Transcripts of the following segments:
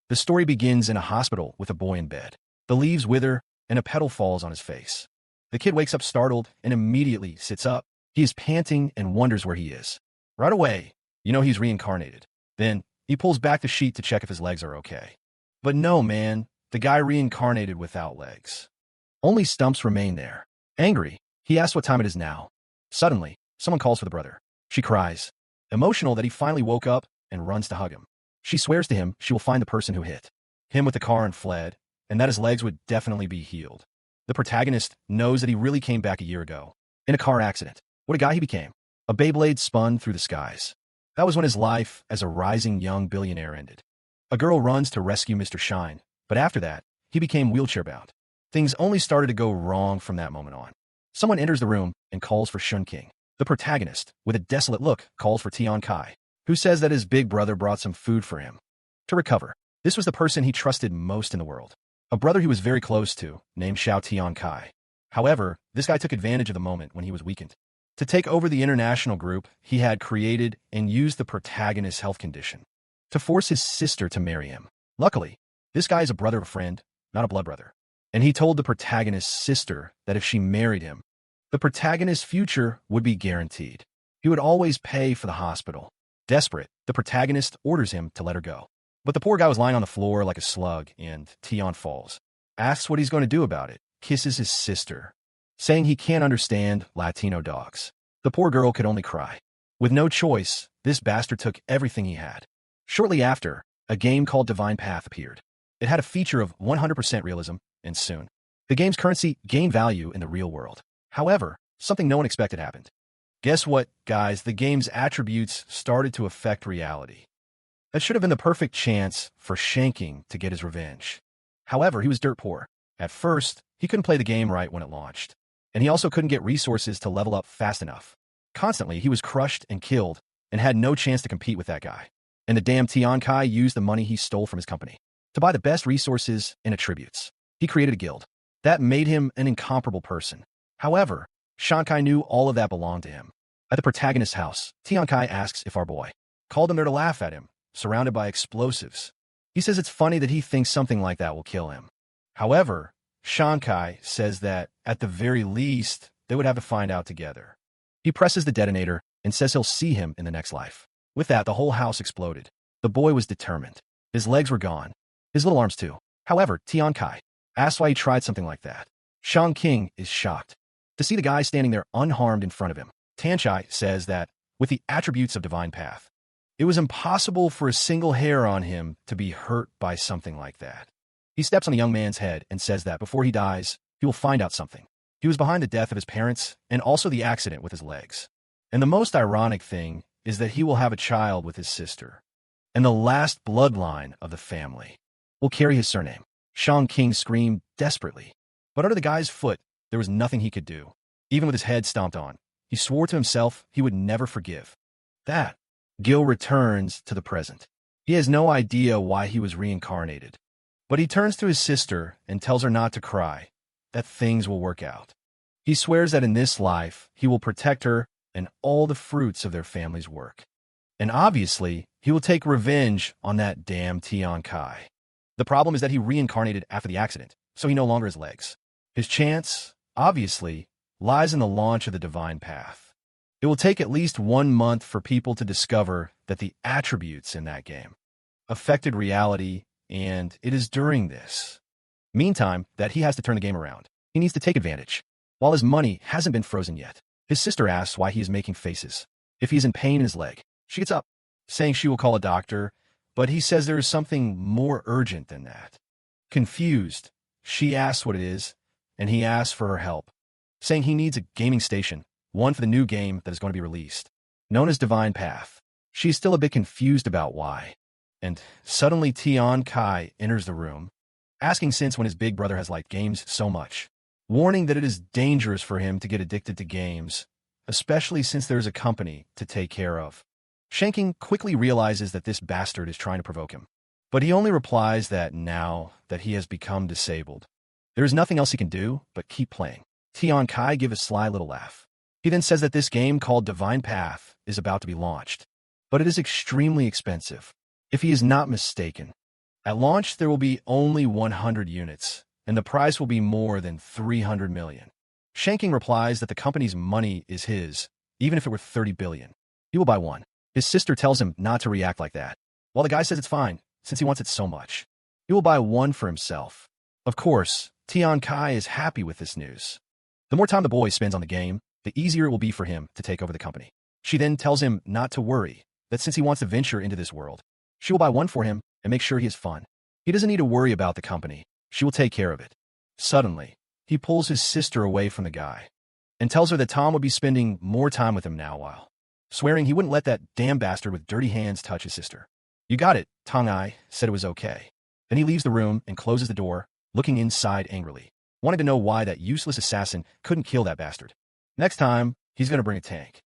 The story begins in a hospital with a boy in bed. The leaves wither, and a petal falls on his face. The kid wakes up startled and immediately sits up. He is panting and wonders where he is. Right away, you know he's reincarnated. Then, he pulls back the sheet to check if his legs are okay. But no, man, the guy reincarnated without legs. Only stumps remain there. Angry, he asks what time it is now. Suddenly, someone calls for the brother. She cries, emotional that he finally woke up, and runs to hug him. She swears to him she will find the person who hit him with the car and fled, and that his legs would definitely be healed. The protagonist knows that he really came back a year ago, in a car accident. What a guy he became. A Beyblade spun through the skies. That was when his life as a rising young billionaire ended. A girl runs to rescue Mr. Shine, but after that, he became wheelchair-bound. Things only started to go wrong from that moment on. Someone enters the room and calls for Shun King. The protagonist, with a desolate look, calls for Tian Kai, who says that his big brother brought some food for him. To recover, this was the person he trusted most in the world. A brother he was very close to, named Xiao Tian Kai. However, this guy took advantage of the moment when he was weakened. To take over the international group, he had created and used the protagonist's health condition to force his sister to marry him. Luckily, this guy is a brother of a friend, not a blood brother. And he told the protagonist's sister that if she married him, the protagonist's future would be guaranteed. He would always pay for the hospital. Desperate, the protagonist orders him to let her go. But the poor guy was lying on the floor like a slug, and Tian falls. Asks what he's going to do about it, kisses his sister, saying he can't understand Latino dogs. The poor girl could only cry. With no choice, this bastard took everything he had. Shortly after, a game called Divine Path appeared. It had a feature of 100% realism, and soon, the game's currency gained value in the real world. However, something no one expected happened. Guess what, guys? The game's attributes started to affect reality. That should have been the perfect chance for Shanking to get his revenge. However, he was dirt poor. At first, he couldn't play the game right when it launched, and he also couldn't get resources to level up fast enough. Constantly, he was crushed and killed and had no chance to compete with that guy. And the damn Tian Kai used the money he stole from his company to buy the best resources and attributes. He created a guild. That made him an incomparable person. However, Shankai knew all of that belonged to him. At the protagonist's house, Tian Kai asks if our boy called him there to laugh at him, surrounded by explosives. He says it's funny that he thinks something like that will kill him. However, Shankai says that, at the very least, they would have to find out together. He presses the detonator and says he'll see him in the next life. With that, the whole house exploded. The boy was determined. His legs were gone. His little arms too. However, Tian Kai asks why he tried something like that. Shang King is shocked to see the guy standing there unharmed in front of him. Tanchai says that, with the attributes of Divine Path, it was impossible for a single hair on him to be hurt by something like that. He steps on the young man's head and says that before he dies, he will find out something. He was behind the death of his parents and also the accident with his legs. And the most ironic thing is that he will have a child with his sister. And the last bloodline of the family will carry his surname. Shang King screamed desperately. But under the guy's foot, there was nothing he could do. Even with his head stomped on, he swore to himself he would never forgive. That, Gil returns to the present. He has no idea why he was reincarnated. But he turns to his sister and tells her not to cry, that things will work out. He swears that in this life, he will protect her and all the fruits of their family's work. And obviously, he will take revenge on that damn Tian Kai. The problem is that he reincarnated after the accident, so he no longer has legs. His chance, obviously, lies in the launch of the Divine Path. It will take at least 1 month for people to discover that the attributes in that game affected reality, and it is during this meantime that he has to turn the game around. He needs to take advantage. While his money hasn't been frozen yet, his sister asks why he is making faces. If he's in pain in his leg, she gets up, saying she will call a doctor, but he says there is something more urgent than that. Confused, she asks what it is, and he asks for her help, saying he needs a gaming station, one for the new game that is going to be released, known as Divine Path. She's still a bit confused about why. And suddenly Tian Kai enters the room, asking since when his big brother has liked games so much, warning that it is dangerous for him to get addicted to games, especially since there's a company to take care of. Shanking quickly realizes that this bastard is trying to provoke him, but he only replies that now that he has become disabled, there is nothing else he can do but keep playing. Tian Kai gives a sly little laugh. He then says that this game called Divine Path is about to be launched, but it is extremely expensive. If he is not mistaken, At launch, there will be only 100 units, and the price will be more than 300 million. Shanking replies that the company's money is his, even if it were 30 billion. He will buy one. His sister tells him not to react like that, while the guy says it's fine, since he wants it so much. He will buy one for himself. Of course, Tian Kai is happy with this news. The more time the boy spends on the game, the easier it will be for him to take over the company. She then tells him not to worry, that since he wants to venture into this world, she will buy one for him and make sure he has fun. He doesn't need to worry about the company. She will take care of it. Suddenly, he pulls his sister away from the guy and tells her that Tom would be spending more time with him now, swearing he wouldn't let that damn bastard with dirty hands touch his sister. You got it, Tong Ai said it was okay. Then he leaves the room and closes the door, looking inside angrily, wanting to know why that useless assassin couldn't kill that bastard. Next time, he's going to bring a tank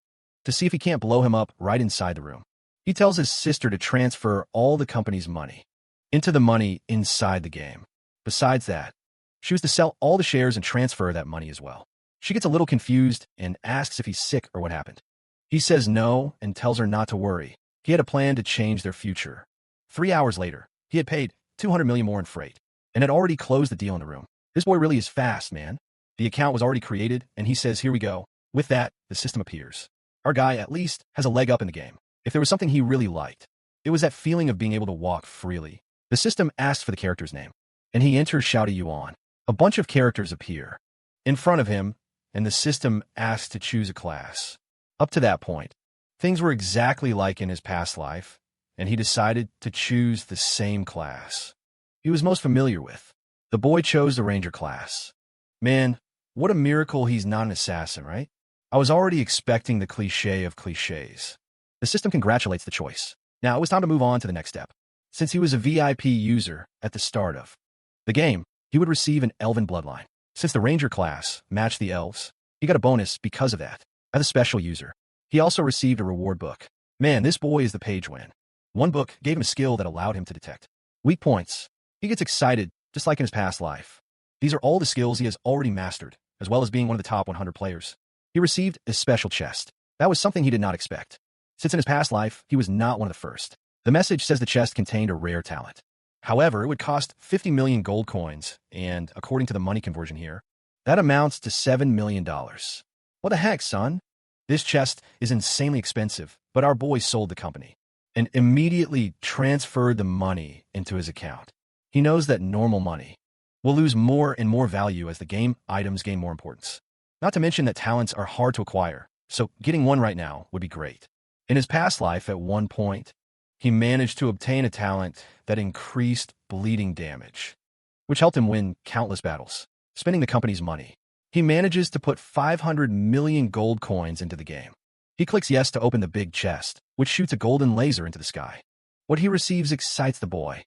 to see if he can't blow him up right inside the room. He tells his sister to transfer all the company's money into the money inside the game. Besides that, she was to sell all the shares and transfer that money as well. She gets a little confused and asks if he's sick or what happened. He says no and tells her not to worry. He had a plan to change their future. 3 hours later, he had paid 200 million more in freight and had already closed the deal in the room. This boy really is fast, man. The account was already created, and he says, here we go. With that, the system appears. Our guy at least has a leg up in the game. If there was something he really liked, it was that feeling of being able to walk freely. The system asks for the character's name, and he enters Shouty Yuan. A bunch of characters appear in front of him, and the system asks to choose a class. Up to that point, things were exactly like in his past life, and he decided to choose the same class he was most familiar with. The boy chose the Ranger class. Man, what a miracle he's not an assassin, right? I was already expecting the cliché of clichés. The system congratulates the choice. Now it was time to move on to the next step. Since he was a VIP user at the start of the game, he would receive an elven bloodline. Since the Ranger class matched the elves, he got a bonus because of that. As a special user, he also received a reward book. Man, this boy is the page win. One book gave him a skill that allowed him to detect weak points. He gets excited, just like in his past life. These are all the skills he has already mastered, as well as being one of the top 100 players. He received a special chest. That was something he did not expect, since in his past life, he was not one of the first. The message says the chest contained a rare talent. However, it would cost 50 million gold coins, and according to the money conversion here, that amounts to $7 million. What the heck, son? This chest is insanely expensive, but our boy sold the company and immediately transferred the money into his account. He knows that normal money will lose more and more value as the game items gain more importance. Not to mention that talents are hard to acquire, so getting one right now would be great. In his past life, at one point, he managed to obtain a talent that increased bleeding damage, which helped him win countless battles, spending the company's money. He manages to put 500 million gold coins into the game. He clicks yes to open the big chest, which shoots a golden laser into the sky. What he receives excites the boy.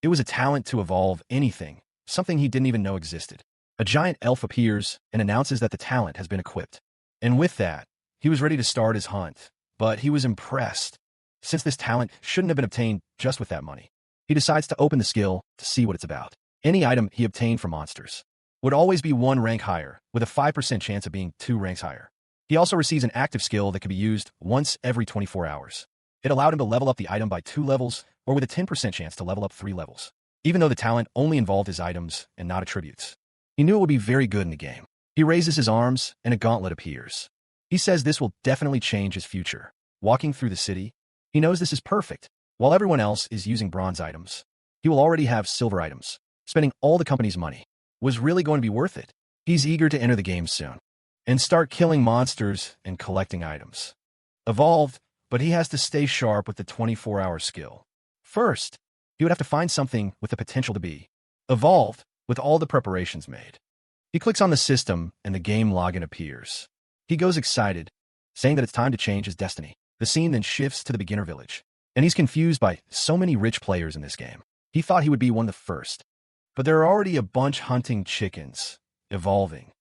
It was a talent to evolve anything, something he didn't even know existed. A giant elf appears and announces that the talent has been equipped. And with that, he was ready to start his hunt, but he was impressed. Since this talent shouldn't have been obtained just with that money, he decides to open the skill to see what it's about. Any item he obtained from monsters would always be 1 rank higher, with a 5% chance of being 2 ranks higher. He also receives an active skill that could be used once every 24 hours. It allowed him to level up the item by 2 levels, or with a 10% chance to level up 3 levels, even though the talent only involved his items and not attributes. He knew it would be very good in the game. He raises his arms, and a gauntlet appears. He says this will definitely change his future. Walking through the city, he knows this is perfect. While everyone else is using bronze items, he will already have silver items. Spending all the company's money was really going to be worth it. He's eager to enter the game soon and start killing monsters and collecting items. Evolved, but he has to stay sharp with the 24-hour skill. First, he would have to find something with the potential to be evolved with all the preparations made. He clicks on the system and the game login appears. He goes excited, saying that it's time to change his destiny. The scene then shifts to the beginner village, and he's confused by so many rich players in this game. He thought he would be one of the first, but there are already a bunch hunting chickens, evolving.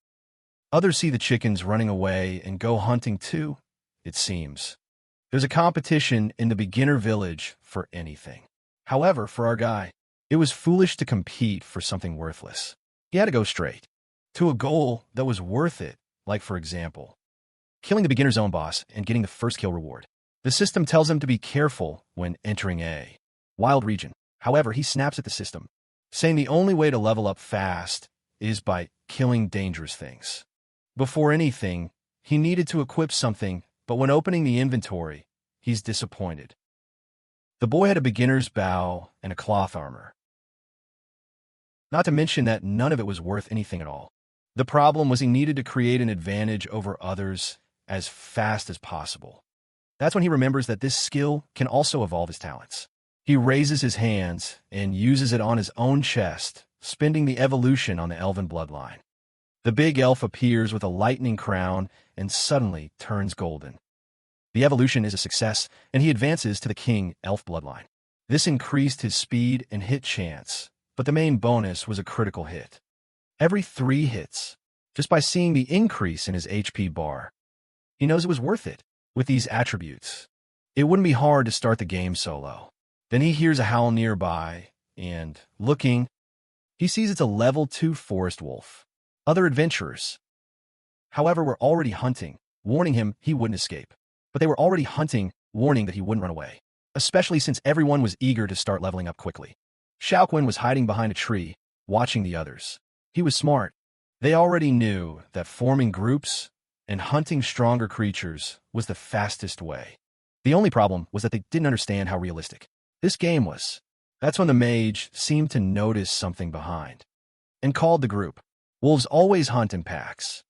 Others see the chickens running away and go hunting too, it seems. There's a competition in the beginner village for anything. However, for our guy, it was foolish to compete for something worthless. He had to go straight to a goal that was worth it, like for example, killing the beginner zone boss and getting the first kill reward. The system tells him to be careful when entering a wild region. However, he snaps at the system, saying the only way to level up fast is by killing dangerous things. Before anything, he needed to equip something, but when opening the inventory, he's disappointed. The boy had a beginner's bow and a cloth armor. Not to mention that none of it was worth anything at all. The problem was he needed to create an advantage over others as fast as possible. That's when he remembers that this skill can also evolve his talents. He raises his hands and uses it on his own chest, spending the evolution on the elven bloodline. The big elf appears with a lightning crown and suddenly turns golden. The evolution is a success, and he advances to the king elf bloodline. This increased his speed and hit chance, but the main bonus was a critical hit. Every 3 hits, just by seeing the increase in his HP bar. He knows it was worth it. With these attributes, it wouldn't be hard to start the game solo. Then he hears a howl nearby, and, looking, he sees it's a level 2 forest wolf. Other adventurers, however, were already hunting, warning him he wouldn't escape. But they were already hunting, warning that he wouldn't run away, especially since everyone was eager to start leveling up quickly. Shaoquan was hiding behind a tree, watching the others. He was smart. They already knew that forming groups and hunting stronger creatures was the fastest way. The only problem was that they didn't understand how realistic this game was. That's when the mage seemed to notice something behind and called the group. Wolves always hunt in packs,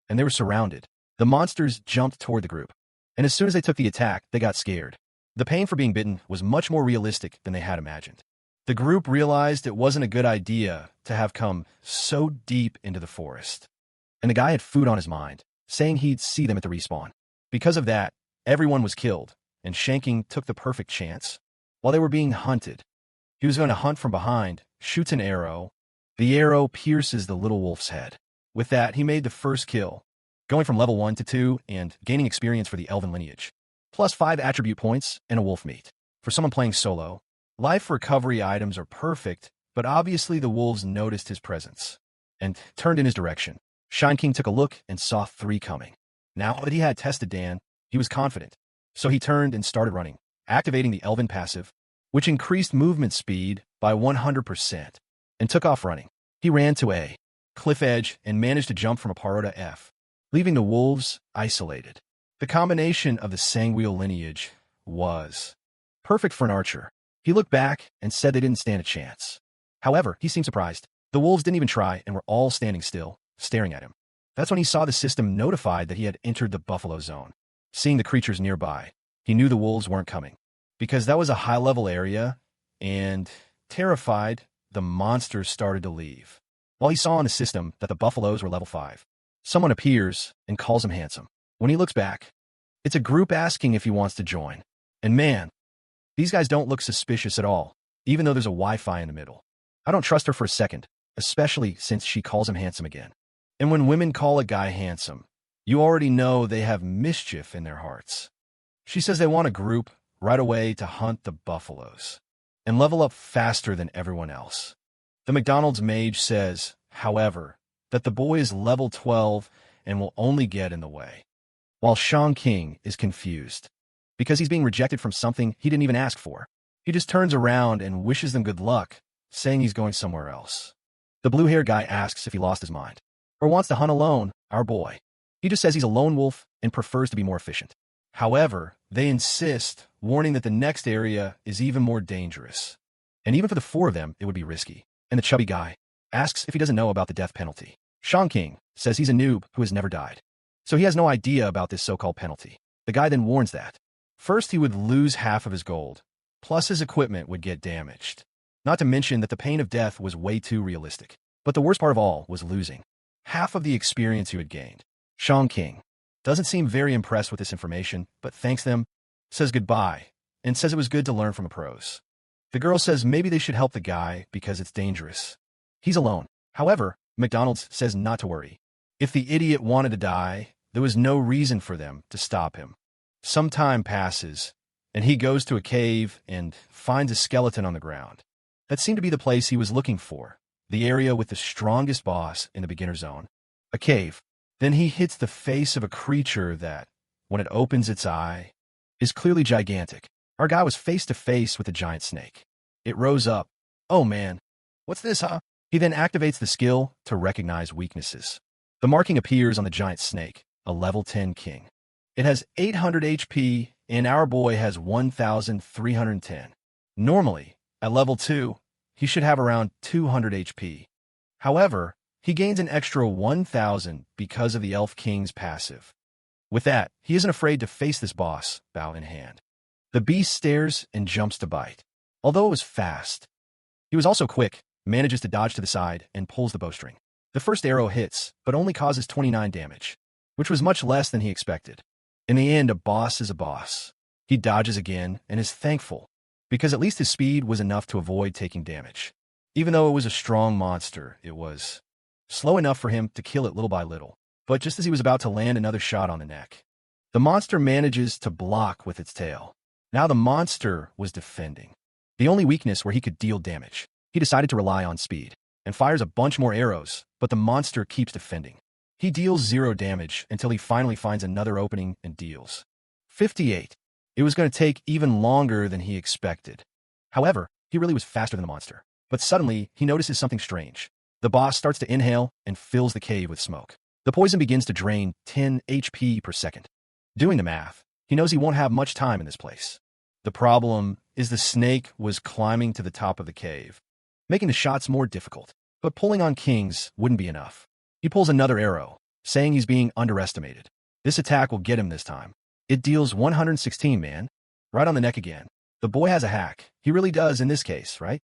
and they were surrounded. The monsters jumped toward the group, and as soon as they took the attack, they got scared. The pain for being bitten was much more realistic than they had imagined. The group realized it wasn't a good idea to have come so deep into the forest, and the guy had food on his mind, saying he'd see them at the respawn. Because of that, everyone was killed, and Shanking took the perfect chance. While they were being hunted, he was going to hunt from behind, shoots an arrow. The arrow pierces the little wolf's head. With that, he made the first kill, going from level 1 to 2 and gaining experience for the elven lineage, plus 5 attribute points and a wolf meat. For someone playing solo, life recovery items are perfect, but obviously the wolves noticed his presence and turned in his direction. Shine King took a look and saw 3 coming. Now that he had tested Dan, he was confident, so he turned and started running, activating the elven passive, which increased movement speed by 100%, and took off running. He ran to a cliff edge and managed to jump from a paro to F, leaving the wolves isolated. The combination of the sanguine lineage was perfect for an archer. He looked back and said they didn't stand a chance. However, he seemed surprised. The wolves didn't even try and were all standing still, staring at him. That's when he saw the system notified that he had entered the buffalo zone. Seeing the creatures nearby, he knew the wolves weren't coming, because that was a high-level area, and, terrified, the monsters started to leave. While he saw on the system that the buffaloes were level 5, someone appears and calls him handsome. When he looks back, it's a group asking if he wants to join. And man, these guys don't look suspicious at all, even though there's a Wi-Fi in the middle. I don't trust her for a second, especially since she calls him handsome again. And when women call a guy handsome, you already know they have mischief in their hearts. She says they want a group right away to hunt the buffaloes and level up faster than everyone else. The McDonald's mage says, however, that the boy is level 12 and will only get in the way. While Shang King is confused, because he's being rejected from something he didn't even ask for. He just turns around and wishes them good luck, saying he's going somewhere else. The blue-haired guy asks if he lost his mind, or wants to hunt alone, our boy. He just says he's a lone wolf and prefers to be more efficient. However, they insist, warning that the next area is even more dangerous. And even for the 4 of them, it would be risky. And the chubby guy asks if he doesn't know about the death penalty. Shang King says he's a noob who has never died, so he has no idea about this so-called penalty. The guy then warns that first he would lose half of his gold, plus his equipment would get damaged. Not to mention that the pain of death was way too realistic. But the worst part of all was losing half of the experience you had gained. Shang King doesn't seem very impressed with this information, but thanks them, says goodbye, and says it was good to learn from the pros. The girl says maybe they should help the guy because it's dangerous. He's alone. However, McDonald's says not to worry. If the idiot wanted to die, there was no reason for them to stop him. Some time passes, and he goes to a cave and finds a skeleton on the ground. That seemed to be the place he was looking for, the area with the strongest boss in the beginner zone. A cave. Then he hits the face of a creature that, when it opens its eye, is clearly gigantic. Our guy was face to face with a giant snake. It rose up. Oh man, what's this, huh? He then activates the skill to recognize weaknesses. The marking appears on the giant snake, a level 10 king. It has 800 HP, and our boy has 1,310. Normally, at level 2, he should have around 200 HP. However, he gains an extra 1,000 because of the Elf King's passive. With that, he isn't afraid to face this boss, bow in hand. The beast stares and jumps to bite. Although it was fast, he was also quick, manages to dodge to the side, and pulls the bowstring. The first arrow hits, but only causes 29 damage, which was much less than he expected. In the end, a boss is a boss. He dodges again and is thankful, because at least his speed was enough to avoid taking damage. Even though it was a strong monster, it was slow enough for him to kill it little by little. But just as he was about to land another shot on the neck, the monster manages to block with its tail. Now the monster was defending, the only weakness where he could deal damage. He decided to rely on speed, and fires a bunch more arrows, but the monster keeps defending. He deals 0 damage until he finally finds another opening and deals 58. It was going to take even longer than he expected. However, he really was faster than the monster. But suddenly, he notices something strange. The boss starts to inhale and fills the cave with smoke. The poison begins to drain 10 HP per second. Doing the math, he knows he won't have much time in this place. The problem is the snake was climbing to the top of the cave, making the shots more difficult. But pulling on kings wouldn't be enough. He pulls another arrow, saying he's being underestimated. This attack will get him this time. It deals 116, man. Right on the neck again. The boy has a hack. He really does in this case, right?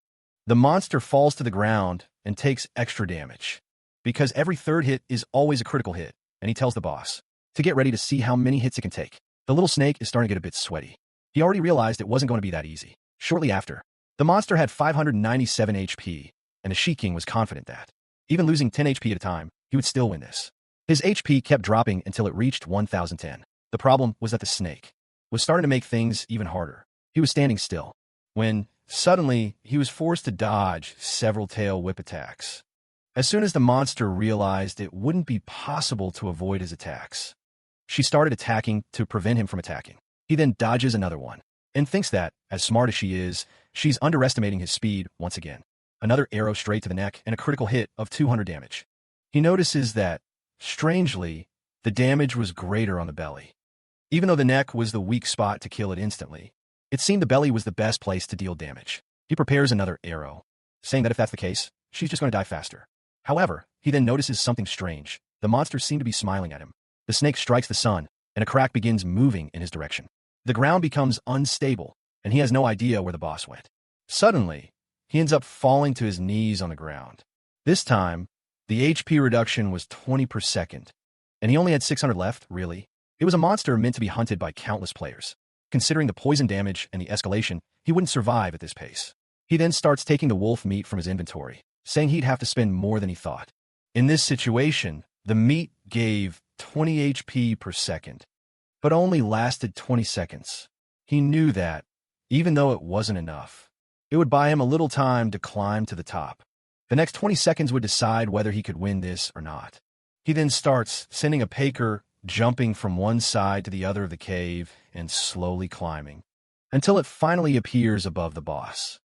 The monster falls to the ground and takes extra damage, because every third hit is always a critical hit, and he tells the boss to get ready to see how many hits it can take. The little snake is starting to get a bit sweaty. He already realized it wasn't going to be that easy. Shortly after, the monster had 597 HP, and the She-King was confident that, even losing 10 HP at a time, he would still win this. His HP kept dropping until it reached 1,010. The problem was that the snake was starting to make things even harder. He was standing still, when, suddenly, he was forced to dodge several tail whip attacks. As soon as the monster realized it wouldn't be possible to avoid his attacks, she started attacking to prevent him from attacking. He then dodges another one, and thinks that, as smart as she is, she's underestimating his speed once again. Another arrow straight to the neck and a critical hit of 200 damage. He notices that, strangely, the damage was greater on the belly. Even though the neck was the weak spot to kill it instantly, it seemed the belly was the best place to deal damage. He prepares another arrow, saying that if that's the case, she's just going to die faster. However, he then notices something strange. The monster seemed to be smiling at him. The snake strikes the sun, and a crack begins moving in his direction. The ground becomes unstable, and he has no idea where the boss went. Suddenly, he ends up falling to his knees on the ground. This time, the HP reduction was 20 per second, and he only had 600 left, really. It was a monster meant to be hunted by countless players. Considering the poison damage and the escalation, he wouldn't survive at this pace. He then starts taking the wolf meat from his inventory, saying he'd have to spend more than he thought. In this situation, the meat gave 20 HP per second, but only lasted 20 seconds. He knew that, even though it wasn't enough, it would buy him a little time to climb to the top. The next 20 seconds would decide whether he could win this or not. He then starts sending a paker, jumping from one side to the other of the cave and slowly climbing, until it finally appears above the boss.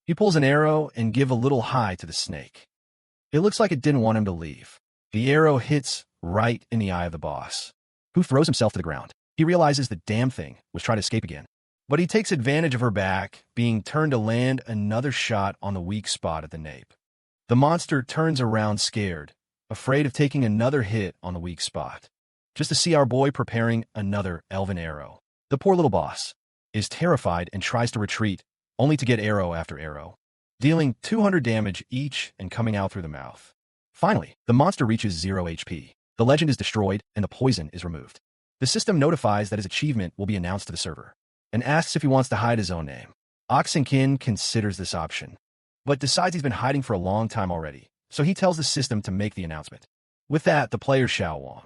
He pulls an arrow and gives a little high to the snake. It looks like it didn't want him to leave. The arrow hits right in the eye of the boss, who throws himself to the ground. He realizes the damn thing was trying to escape again, but he takes advantage of her back being turned to land another shot on the weak spot at the nape. The monster turns around scared, afraid of taking another hit on the weak spot, just to see our boy preparing another elven arrow. The poor little boss is terrified and tries to retreat, only to get arrow after arrow, dealing 200 damage each and coming out through the mouth. Finally, the monster reaches 0 HP. The legend is destroyed and the poison is removed. The system notifies that his achievement will be announced to the server, and asks if he wants to hide his own name. Oxenkin considers this option, but decides he's been hiding for a long time already, so he tells the system to make the announcement. With that, the player Xiao Wang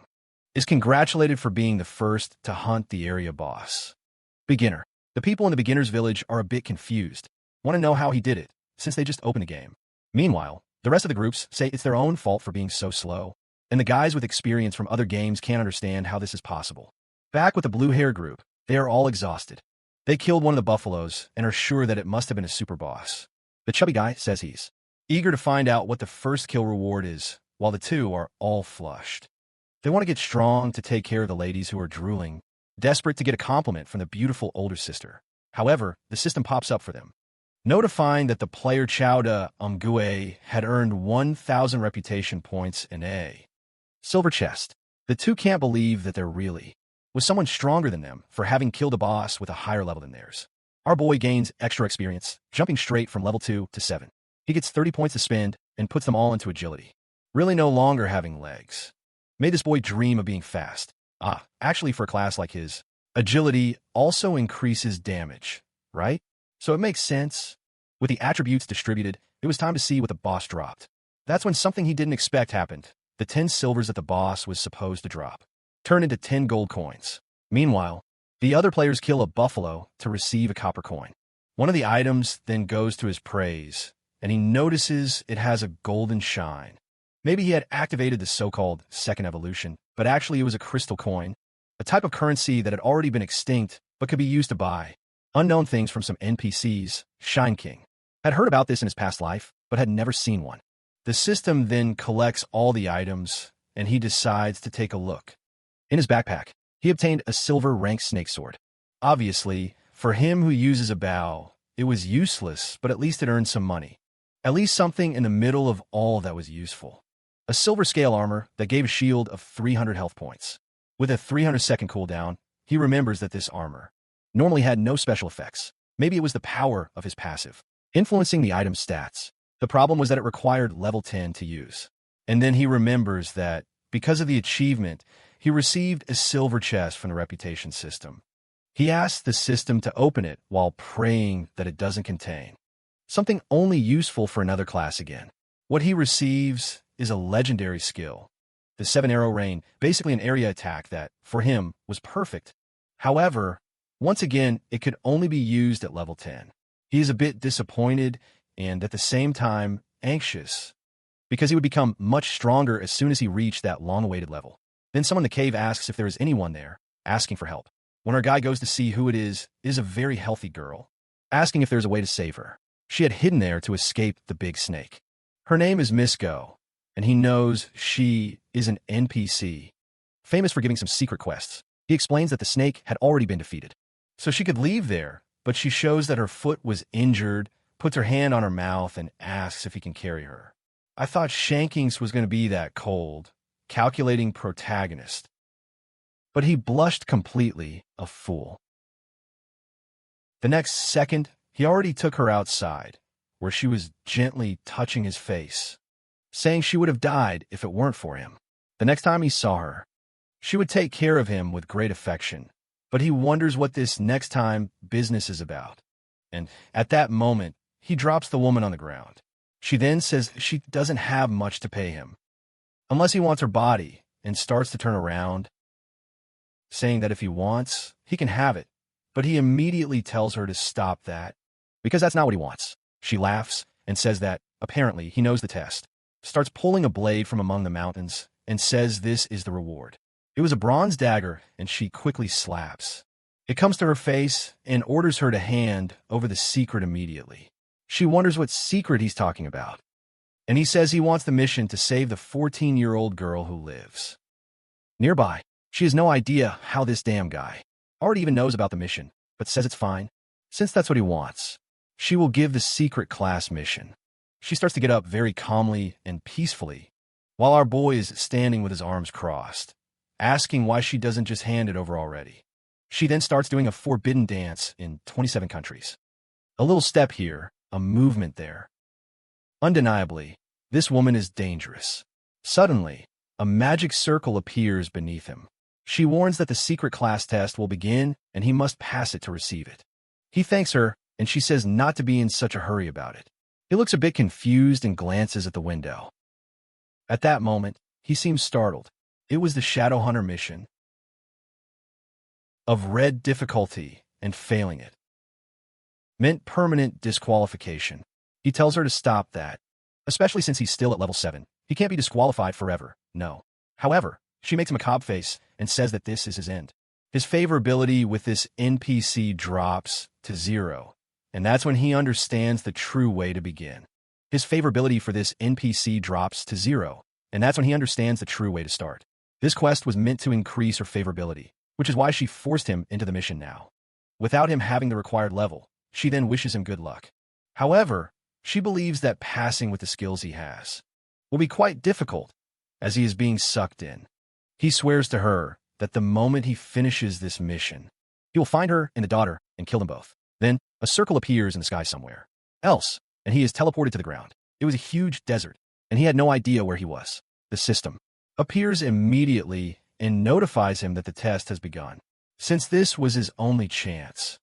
is congratulated for being the first to hunt the area boss. Beginner. The people in the beginner's village are a bit confused, want to know how he did it, since they just opened the game. Meanwhile, the rest of the groups say it's their own fault for being so slow, and the guys with experience from other games can't understand how this is possible. Back with the blue hair group, they are all exhausted. They killed one of the buffaloes and are sure that it must have been a super boss. The chubby guy says he's eager to find out what the first kill reward is, while the two are all flushed. They want to get strong to take care of the ladies who are drooling, desperate to get a compliment from the beautiful older sister. However, the system pops up for them, notifying that the player Chowda Umgue had earned 1,000 reputation points in a silver chest. The two can't believe that there really was someone stronger than them for having killed a boss with a higher level than theirs. Our boy gains extra experience, jumping straight from level 2 to 7. He gets 30 points to spend and puts them all into agility. Really no longer having legs made this boy dream of being fast. Actually for a class like his, agility also increases damage, right? So it makes sense. With the attributes distributed, it was time to see what the boss dropped. That's when something he didn't expect happened. The 10 silvers that the boss was supposed to drop turned into 10 gold coins. Meanwhile, the other players kill a buffalo to receive a copper coin. One of the items then goes to his praise, and he notices it has a golden shine. Maybe he had activated the so-called second evolution, but actually it was a crystal coin, a type of currency that had already been extinct but could be used to buy unknown things from some NPCs. Shine King had heard about this in his past life, but had never seen one. The system then collects all the items, and he decides to take a look. In his backpack, he obtained a silver rank snake sword. Obviously, for him who uses a bow, it was useless, but at least it earned some money. At least something in the middle of all that was useful. A silver scale armor that gave a shield of 300 health points. With a 300-second cooldown, he remembers that this armor normally had no special effects. Maybe it was the power of his passive, influencing the item's stats. The problem was that it required level 10 to use. And then he remembers that, because of the achievement, he received a silver chest from the reputation system. He asks the system to open it while praying that it doesn't contain something only useful for another class again. What he receives is a legendary skill, the 7-arrow rain, basically an area attack that, for him, was perfect. However, once again, it could only be used at level 10. He is a bit disappointed and, at the same time, anxious, because he would become much stronger as soon as he reached that long-awaited level. Then someone in the cave asks if there is anyone there, asking for help. When our guy goes to see who it is a very healthy girl, asking if there's a way to save her. She had hidden there to escape the big snake. Her name is Miss Go, and he knows she is an NPC, famous for giving some secret quests. He explains that the snake had already been defeated, so she could leave there, but she shows that her foot was injured, puts her hand on her mouth, and asks if he can carry her. I thought Shankings was going to be that cold, calculating protagonist. But he blushed completely, a fool. The next second, he already took her outside, where she was gently touching his face, saying she would have died if it weren't for him. The next time he saw her, she would take care of him with great affection, but he wonders what this next time business is about. And at that moment, he drops the woman on the ground. She then says she doesn't have much to pay him, unless he wants her body, and starts to turn around, saying that if he wants, he can have it, but he immediately tells her to stop that, because that's not what he wants. She laughs and says that, apparently, he knows the test, starts pulling a blade from among the mountains, and says this is the reward. It was a bronze dagger, and she quickly slaps. It comes to her face and orders her to hand over the secret immediately. She wonders what secret he's talking about, and he says he wants the mission to save the 14-year-old girl who lives nearby. She has no idea how this damn guy already even knows about the mission, but says it's fine, since that's what he wants. She will give the secret class mission. She starts to get up very calmly and peacefully, while our boy is standing with his arms crossed, asking why she doesn't just hand it over already. She then starts doing a forbidden dance in 27 countries. A little step here, a movement there. Undeniably, this woman is dangerous. Suddenly, a magic circle appears beneath him. She warns that the secret class test will begin and he must pass it to receive it. He thanks her, and she says not to be in such a hurry about it. He looks a bit confused and glances at the window. At that moment, he seems startled. It was the Shadowhunter mission of red difficulty, and failing it meant permanent disqualification. He tells her to stop that, especially since he's still at level 7. He can't be disqualified forever, no. However, she makes a macabre face and says that this is his end. His favorability with this NPC drops to 0. And that's when he understands the true way to begin. His favorability for this NPC drops to 0, and that's when he understands the true way to start. This quest was meant to increase her favorability, which is why she forced him into the mission now. Without him having the required level, she then wishes him good luck. However, she believes that passing with the skills he has will be quite difficult, as he is being sucked in. He swears to her that the moment he finishes this mission, he will find her and the daughter and kill them both. Then, a circle appears in the sky somewhere else, and he is teleported to the ground. It was a huge desert, and he had no idea where he was. The system appears immediately and notifies him that the test has begun. Since this was his only chance,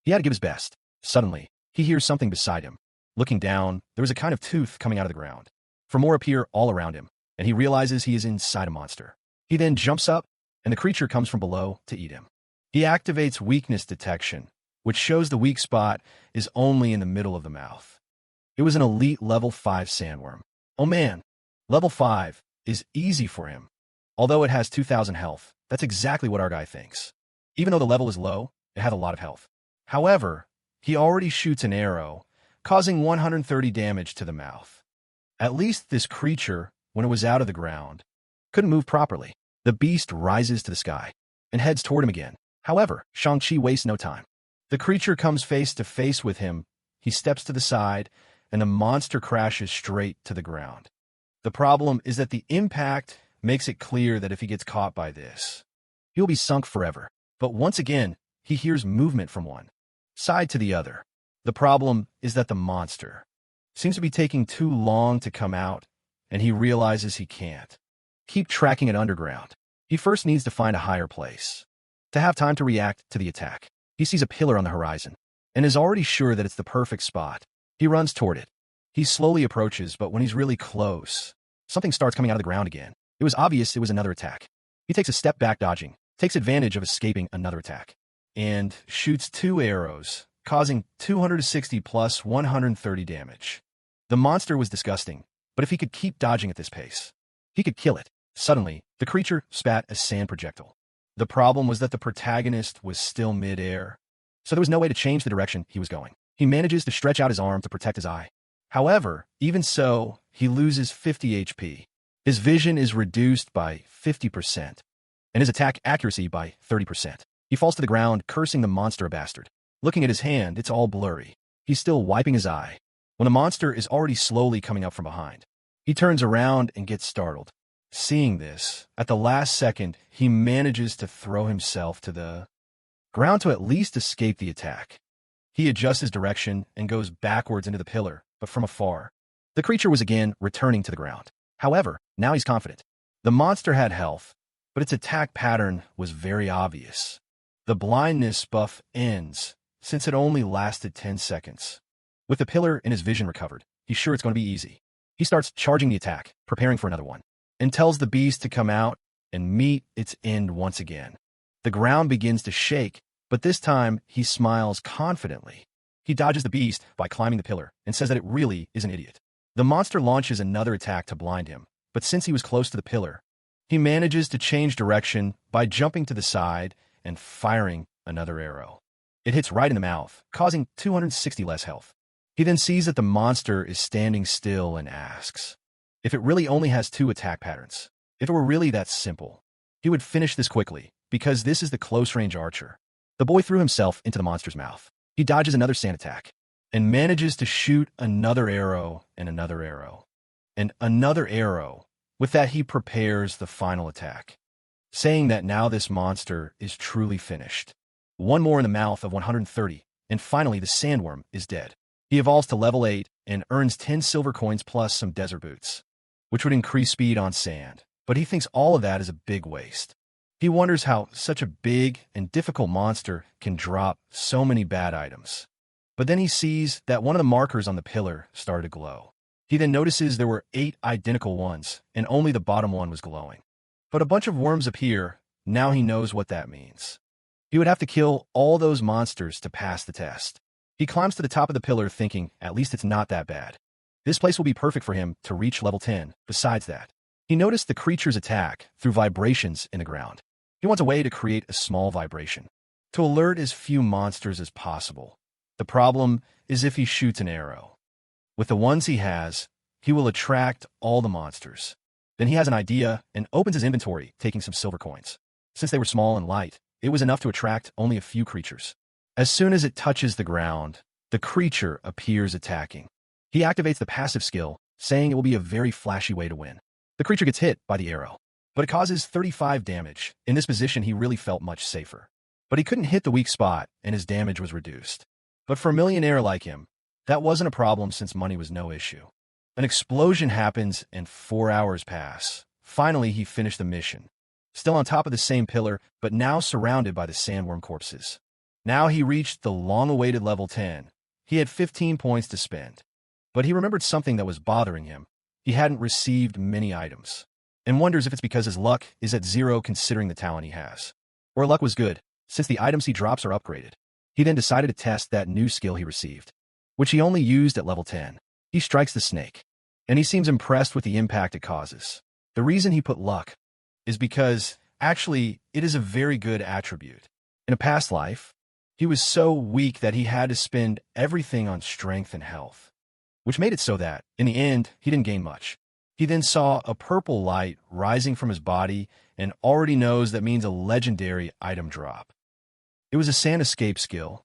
he had to give his best. Suddenly, he hears something beside him. Looking down, there is a kind of tooth coming out of the ground. For more appear all around him, and he realizes he is inside a monster. He then jumps up, and the creature comes from below to eat him. He activates weakness detection, which shows the weak spot is only in the middle of the mouth. It was an elite level 5 sandworm. Oh man, level 5 is easy for him. Although it has 2,000 health, that's exactly what our guy thinks. Even though the level is low, it had a lot of health. However, he already shoots an arrow, causing 130 damage to the mouth. At least this creature, when it was out of the ground, couldn't move properly. The beast rises to the sky and heads toward him again. However, Shang-Chi wastes no time. The creature comes face to face with him. He steps to the side, and the monster crashes straight to the ground. The problem is that the impact makes it clear that if he gets caught by this, he'll be sunk forever. But once again, he hears movement from one side to the other. The problem is that the monster seems to be taking too long to come out, and he realizes he can't keep tracking it underground. He first needs to find a higher place to have time to react to the attack. He sees a pillar on the horizon and is already sure that it's the perfect spot. He runs toward it. He slowly approaches, but when he's really close, something starts coming out of the ground again. It was obvious it was another attack. He takes a step back, dodging, takes advantage of escaping another attack, and shoots 2 arrows, causing 260 plus 130 damage. The monster was disgusting, but if he could keep dodging at this pace, he could kill it. Suddenly, the creature spat a sand projectile. The problem was that the protagonist was still mid-air, so there was no way to change the direction he was going. He manages to stretch out his arm to protect his eye. However, even so, he loses 50 HP. His vision is reduced by 50%, and his attack accuracy by 30%. He falls to the ground, cursing the monster a bastard. Looking at his hand, it's all blurry. He's still wiping his eye, when the monster is already slowly coming up from behind. He turns around and gets startled. Seeing this, at the last second, he manages to throw himself to the ground to at least escape the attack. He adjusts his direction and goes backwards into the pillar, but from afar. The creature was again returning to the ground. However, now he's confident. The monster had health, but its attack pattern was very obvious. The blindness buff ends, since it only lasted 10 seconds. With the pillar and his vision recovered, he's sure it's going to be easy. He starts charging the attack, preparing for another one, and tells the beast to come out and meet its end once again. The ground begins to shake, but this time he smiles confidently. He dodges the beast by climbing the pillar and says that it really is an idiot. The monster launches another attack to blind him, but since he was close to the pillar, he manages to change direction by jumping to the side and firing another arrow. It hits right in the mouth, causing 260 less health. He then sees that the monster is standing still and asks if it really only has 2 attack patterns. If it were really that simple, he would finish this quickly, because this is the close-range archer. The boy threw himself into the monster's mouth. He dodges another sand attack and manages to shoot another arrow and another arrow and another arrow. With that, he prepares the final attack, saying that now this monster is truly finished. One more in the mouth of 130, and finally the sandworm is dead. He evolves to level 8 and earns 10 silver coins plus some desert boots, which would increase speed on sand, but he thinks all of that is a big waste. He wonders how such a big and difficult monster can drop so many bad items. But then he sees that one of the markers on the pillar started to glow. He then notices there were 8 identical ones, and only the bottom one was glowing. But a bunch of worms appear. Now he knows what that means. He would have to kill all those monsters to pass the test. He climbs to the top of the pillar thinking, at least it's not that bad. This place will be perfect for him to reach level 10. Besides that, he noticed the creature's attack through vibrations in the ground. He wants a way to create a small vibration to alert as few monsters as possible. The problem is if he shoots an arrow. With the ones he has, he will attract all the monsters. Then he has an idea and opens his inventory, taking some silver coins. Since they were small and light, it was enough to attract only a few creatures. As soon as it touches the ground, the creature appears attacking. He activates the passive skill, saying it will be a very flashy way to win. The creature gets hit by the arrow, but it causes 35 damage. In this position, he really felt much safer. But he couldn't hit the weak spot, and his damage was reduced. But for a millionaire like him, that wasn't a problem since money was no issue. An explosion happens, and 4 hours pass. Finally, he finished the mission. Still on top of the same pillar, but now surrounded by the sandworm corpses. Now he reached the long-awaited level 10. He had 15 points to spend. But he remembered something that was bothering him. He hadn't received many items, and wonders if it's because his luck is at 0 considering the talent he has. Or luck was good, since the items he drops are upgraded. He then decided to test that new skill he received, which he only used at level 10. He strikes the snake, and he seems impressed with the impact it causes. The reason he put luck is because, actually, it is a very good attribute. In a past life, he was so weak that he had to spend everything on strength and health, which made it so that, in the end, he didn't gain much. He then saw a purple light rising from his body and already knows that means a legendary item drop. It was a sand escape skill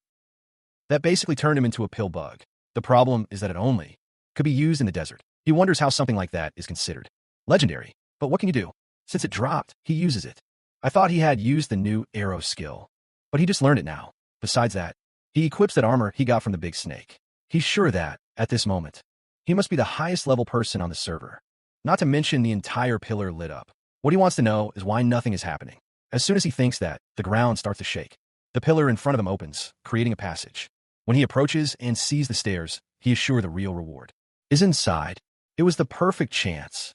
that basically turned him into a pill bug. The problem is that it only could be used in the desert. He wonders how something like that is considered legendary. But what can you do? Since it dropped, he uses it. I thought he had used the new arrow skill, but he just learned it now. Besides that, he equips that armor he got from the big snake. He's sure that, at this moment, he must be the highest level person on the server. Not to mention the entire pillar lit up. What he wants to know is why nothing is happening. As soon as he thinks that, the ground starts to shake. The pillar in front of him opens, creating a passage. When he approaches and sees the stairs, he is sure the real reward is inside. It was the perfect chance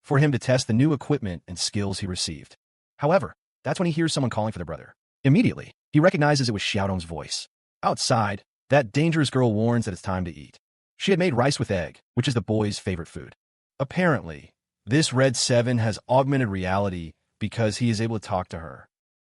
for him to test the new equipment and skills he received. However, that's when he hears someone calling for their brother. Immediately, he recognizes it was Xiaodong's voice. Outside, that dangerous girl warns that it's time to eat. She had made rice with egg, which is the boy's favorite food. Apparently, this Red 7 has augmented reality because he is able to talk to her.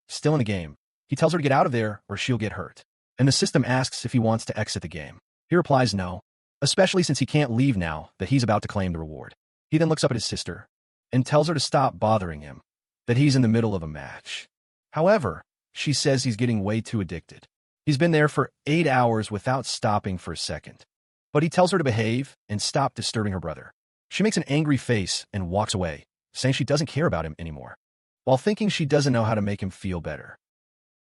Still in the game, he tells her to get out of there or she'll get hurt. And the system asks if he wants to exit the game. He replies no, especially since he can't leave now that he's about to claim the reward. He then looks up at his sister and tells her to stop bothering him, that he's in the middle of a match. However, she says he's getting way too addicted. He's been there for 8 hours without stopping for a second. But he tells her to behave and stop disturbing her brother. She makes an angry face and walks away, saying she doesn't care about him anymore, while thinking she doesn't know how to make him feel better.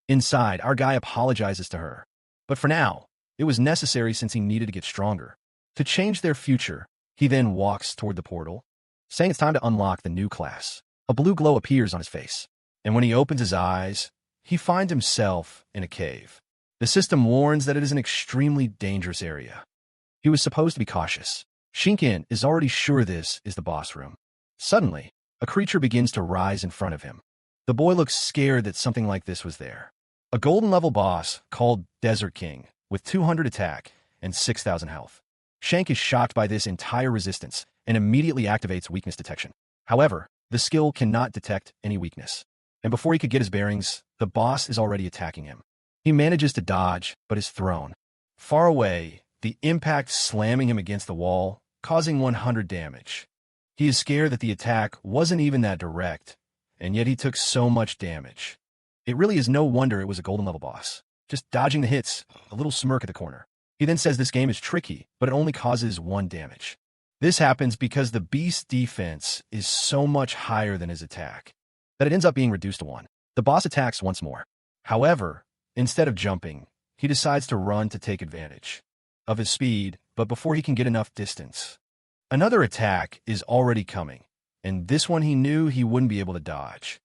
Inside, our guy apologizes to her. But for now, it was necessary since he needed to get stronger. To change their future, he then walks toward the portal, saying it's time to unlock the new class. A blue glow appears on his face, and when he opens his eyes, he finds himself in a cave. The system warns that it is an extremely dangerous area. He was supposed to be cautious. Shinken is already sure this is the boss room. Suddenly, a creature begins to rise in front of him. The boy looks scared that something like this was there. A golden level boss called Desert King with 200 attack and 6,000 health. Shank is shocked by this entire resistance and immediately activates weakness detection. However, the skill cannot detect any weakness. And before he could get his bearings, the boss is already attacking him. He manages to dodge, but is thrown far away, the impact slamming him against the wall, causing 100 damage. He is scared that the attack wasn't even that direct, and yet he took so much damage. It really is no wonder it was a golden level boss. Just dodging the hits, a little smirk at the corner. He then says this game is tricky, but it only causes 1 damage. This happens because the beast's defense is so much higher than his attack, that it ends up being reduced to 1. The boss attacks once more. However, instead of jumping, he decides to run to take advantage of his speed, but before he can get enough distance, another attack is already coming, and this one he knew he wouldn't be able to dodge.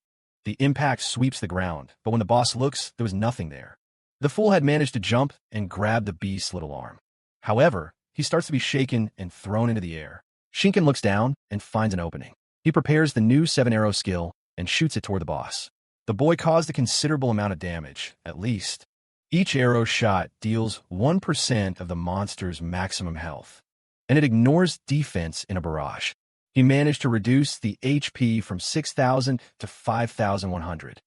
The impact sweeps the ground, but when the boss looks, there was nothing there. The fool had managed to jump and grab the beast's little arm. However, he starts to be shaken and thrown into the air. Shinken looks down and finds an opening. He prepares the new 7-arrow skill and shoots it toward the boss. The boy caused a considerable amount of damage, at least. Each arrow shot deals 1% of the monster's maximum health, and it ignores defense in a barrage. He managed to reduce the HP from 6,000 to 5,100.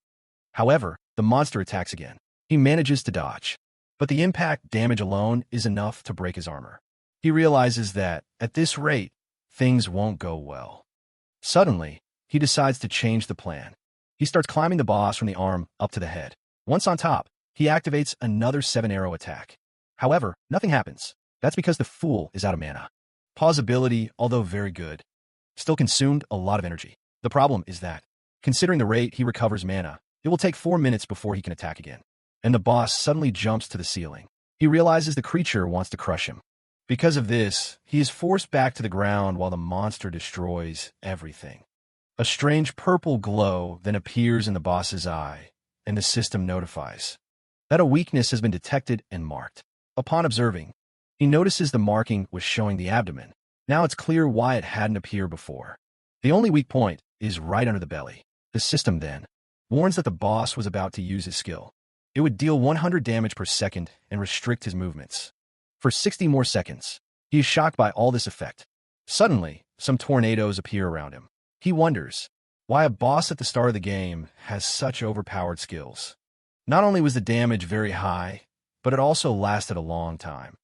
However, the monster attacks again. He manages to dodge, But the impact damage alone is enough to break his armor. He realizes that, at this rate, things won't go well. Suddenly, he decides to change the plan. He starts climbing the boss from the arm up to the head. Once on top, he activates another 7-arrow attack. However, nothing happens. That's because the fool is out of mana. Paw's ability, although very good, still consumed a lot of energy. The problem is that, considering the rate he recovers mana, it will take 4 minutes before he can attack again. And the boss suddenly jumps to the ceiling. He realizes the creature wants to crush him. Because of this, he is forced back to the ground while the monster destroys everything. A strange purple glow then appears in the boss's eye, and the system notifies that a weakness has been detected and marked. Upon observing, he notices the marking was showing the abdomen. Now it's clear why it hadn't appeared before. The only weak point is right under the belly. The system then warns that the boss was about to use his skill. It would deal 100 damage per second and restrict his movements. For 60 more seconds, he is shocked by all this effect. Suddenly, some tornadoes appear around him. He wonders why a boss at the start of the game has such overpowered skills. Not only was the damage very high, but it also lasted a long time.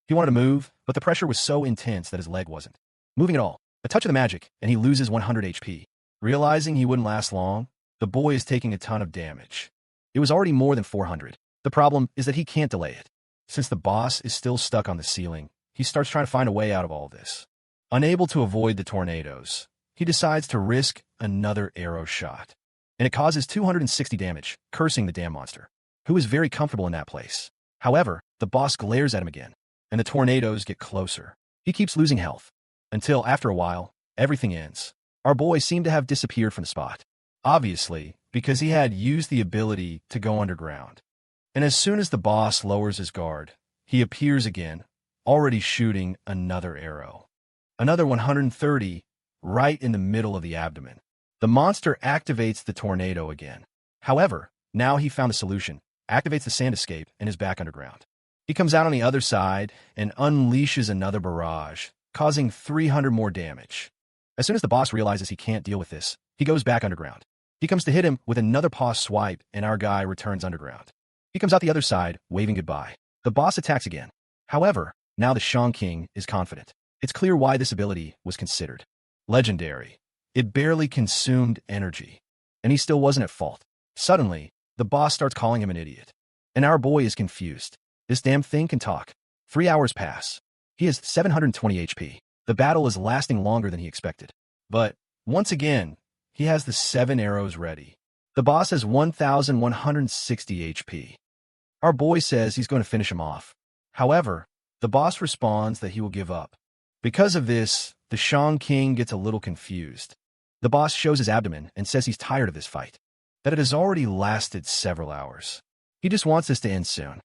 He wanted to move, but the pressure was so intense that his leg wasn't moving at all. A touch of the magic, and he loses 100 HP. Realizing he wouldn't last long, the boy is taking a ton of damage. It was already more than 400. The problem is that he can't delay it. Since the boss is still stuck on the ceiling, he starts trying to find a way out of all this. Unable to avoid the tornadoes, he decides to risk another arrow shot. And it causes 260 damage, cursing the damn monster, who is very comfortable in that place. However, the boss glares at him again, and the tornadoes get closer. He keeps losing health, until after a while, everything ends. Our boy seemed to have disappeared from the spot. Obviously, because he had used the ability to go underground. And as soon as the boss lowers his guard, he appears again, already shooting another arrow. Another 130, right in the middle of the abdomen. The monster activates the tornado again. However, now he found a solution, activates the sand escape, and is back underground. He comes out on the other side and unleashes another barrage, causing 300 more damage. As soon as the boss realizes he can't deal with this, he goes back underground. He comes to hit him with another paw swipe, and our guy returns underground. He comes out the other side, waving goodbye. The boss attacks again. However, now the Shang King is confident. It's clear why this ability was considered legendary. It barely consumed energy, and he still wasn't at fault. Suddenly, the boss starts calling him an idiot, and our boy is confused. This damn thing can talk. 3 hours pass. He has 720 HP. The battle is lasting longer than he expected. But, once again, he has the 7 arrows ready. The boss has 1,160 HP. Our boy says he's going to finish him off. However, the boss responds that he will give up. Because of this, the Shang King gets a little confused. The boss shows his abdomen and says he's tired of this fight, that it has already lasted several hours. He just wants this to end soon.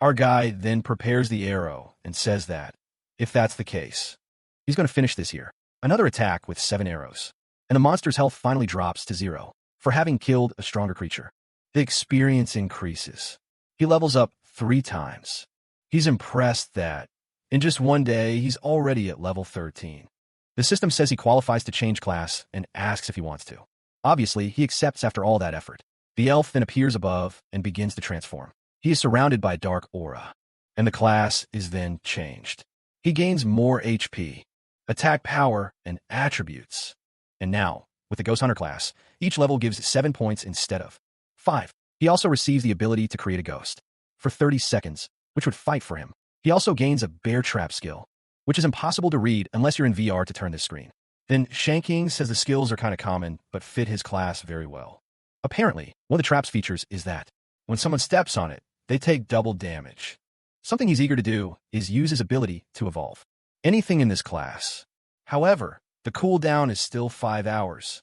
Our guy then prepares the arrow and says that, if that's the case, he's going to finish this here. Another attack with 7 arrows, and the monster's health finally drops to 0 for having killed a stronger creature. The experience increases. He levels up 3 times. He's impressed that, in just one day, he's already at level 13. The system says he qualifies to change class and asks if he wants to. Obviously, he accepts after all that effort. The elf then appears above and begins to transform. He is surrounded by a dark aura, and the class is then changed. He gains more HP, attack power, and attributes. And now, with the Ghost Hunter class, each level gives 7 points instead of 5. He also receives the ability to create a ghost for 30 seconds, which would fight for him. He also gains a bear trap skill, which is impossible to read unless you're in VR to turn this screen. Then Shang King says the skills are kind of common, but fit his class very well. Apparently, one of the trap's features is that, when someone steps on it, they take double damage. Something he's eager to do is use his ability to evolve anything in this class. However, the cooldown is still 5 hours,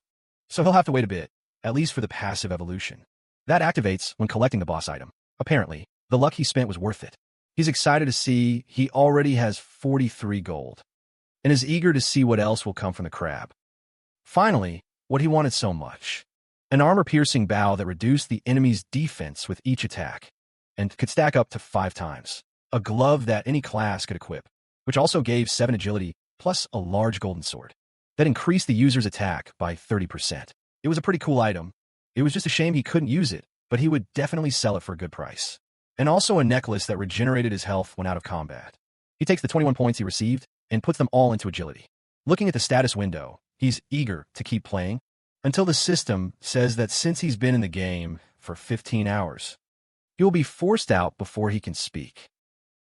so he'll have to wait a bit, at least for the passive evolution. That activates when collecting the boss item. Apparently, the luck he spent was worth it. He's excited to see he already has 43 gold, and is eager to see what else will come from the crab. Finally, what he wanted so much. An armor-piercing bow that reduced the enemy's defense with each attack, and could stack up to 5 times. A glove that any class could equip, which also gave 7 agility, plus a large golden sword that increased the user's attack by 30%. It was a pretty cool item. It was just a shame he couldn't use it, but he would definitely sell it for a good price. and also a necklace that regenerated his health when out of combat. He takes the 21 points he received and puts them all into agility. Looking at the status window, he's eager to keep playing until the system says that since he's been in the game for 15 hours, he will be forced out before he can speak.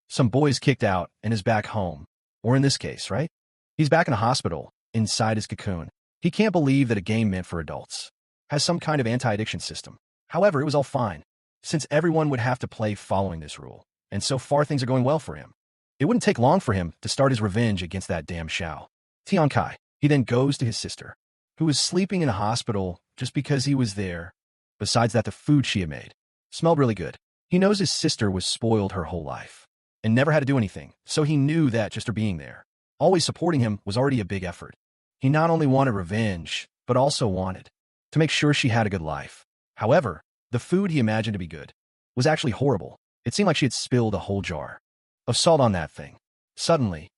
Some boy is kicked out and is back home, or in this case, right? He's back in a hospital, inside his cocoon. He can't believe that a game meant for adults has some kind of anti-addiction system. However, it was all fine, since everyone would have to play following this rule, and so far things are going well for him. It wouldn't take long for him to start his revenge against that damn Xiao Tian Kai. He then goes to his sister, who was sleeping in a hospital just because he was there. Besides that, the food she had made smelled really good. He knows his sister was spoiled her whole life and never had to do anything, so he knew that just her being there, always supporting him, was already a big effort. He not only wanted revenge, but also wanted to make sure she had a good life. However, the food he imagined to be good was actually horrible. It seemed like she had spilled a whole jar of salt on that thing. Suddenly,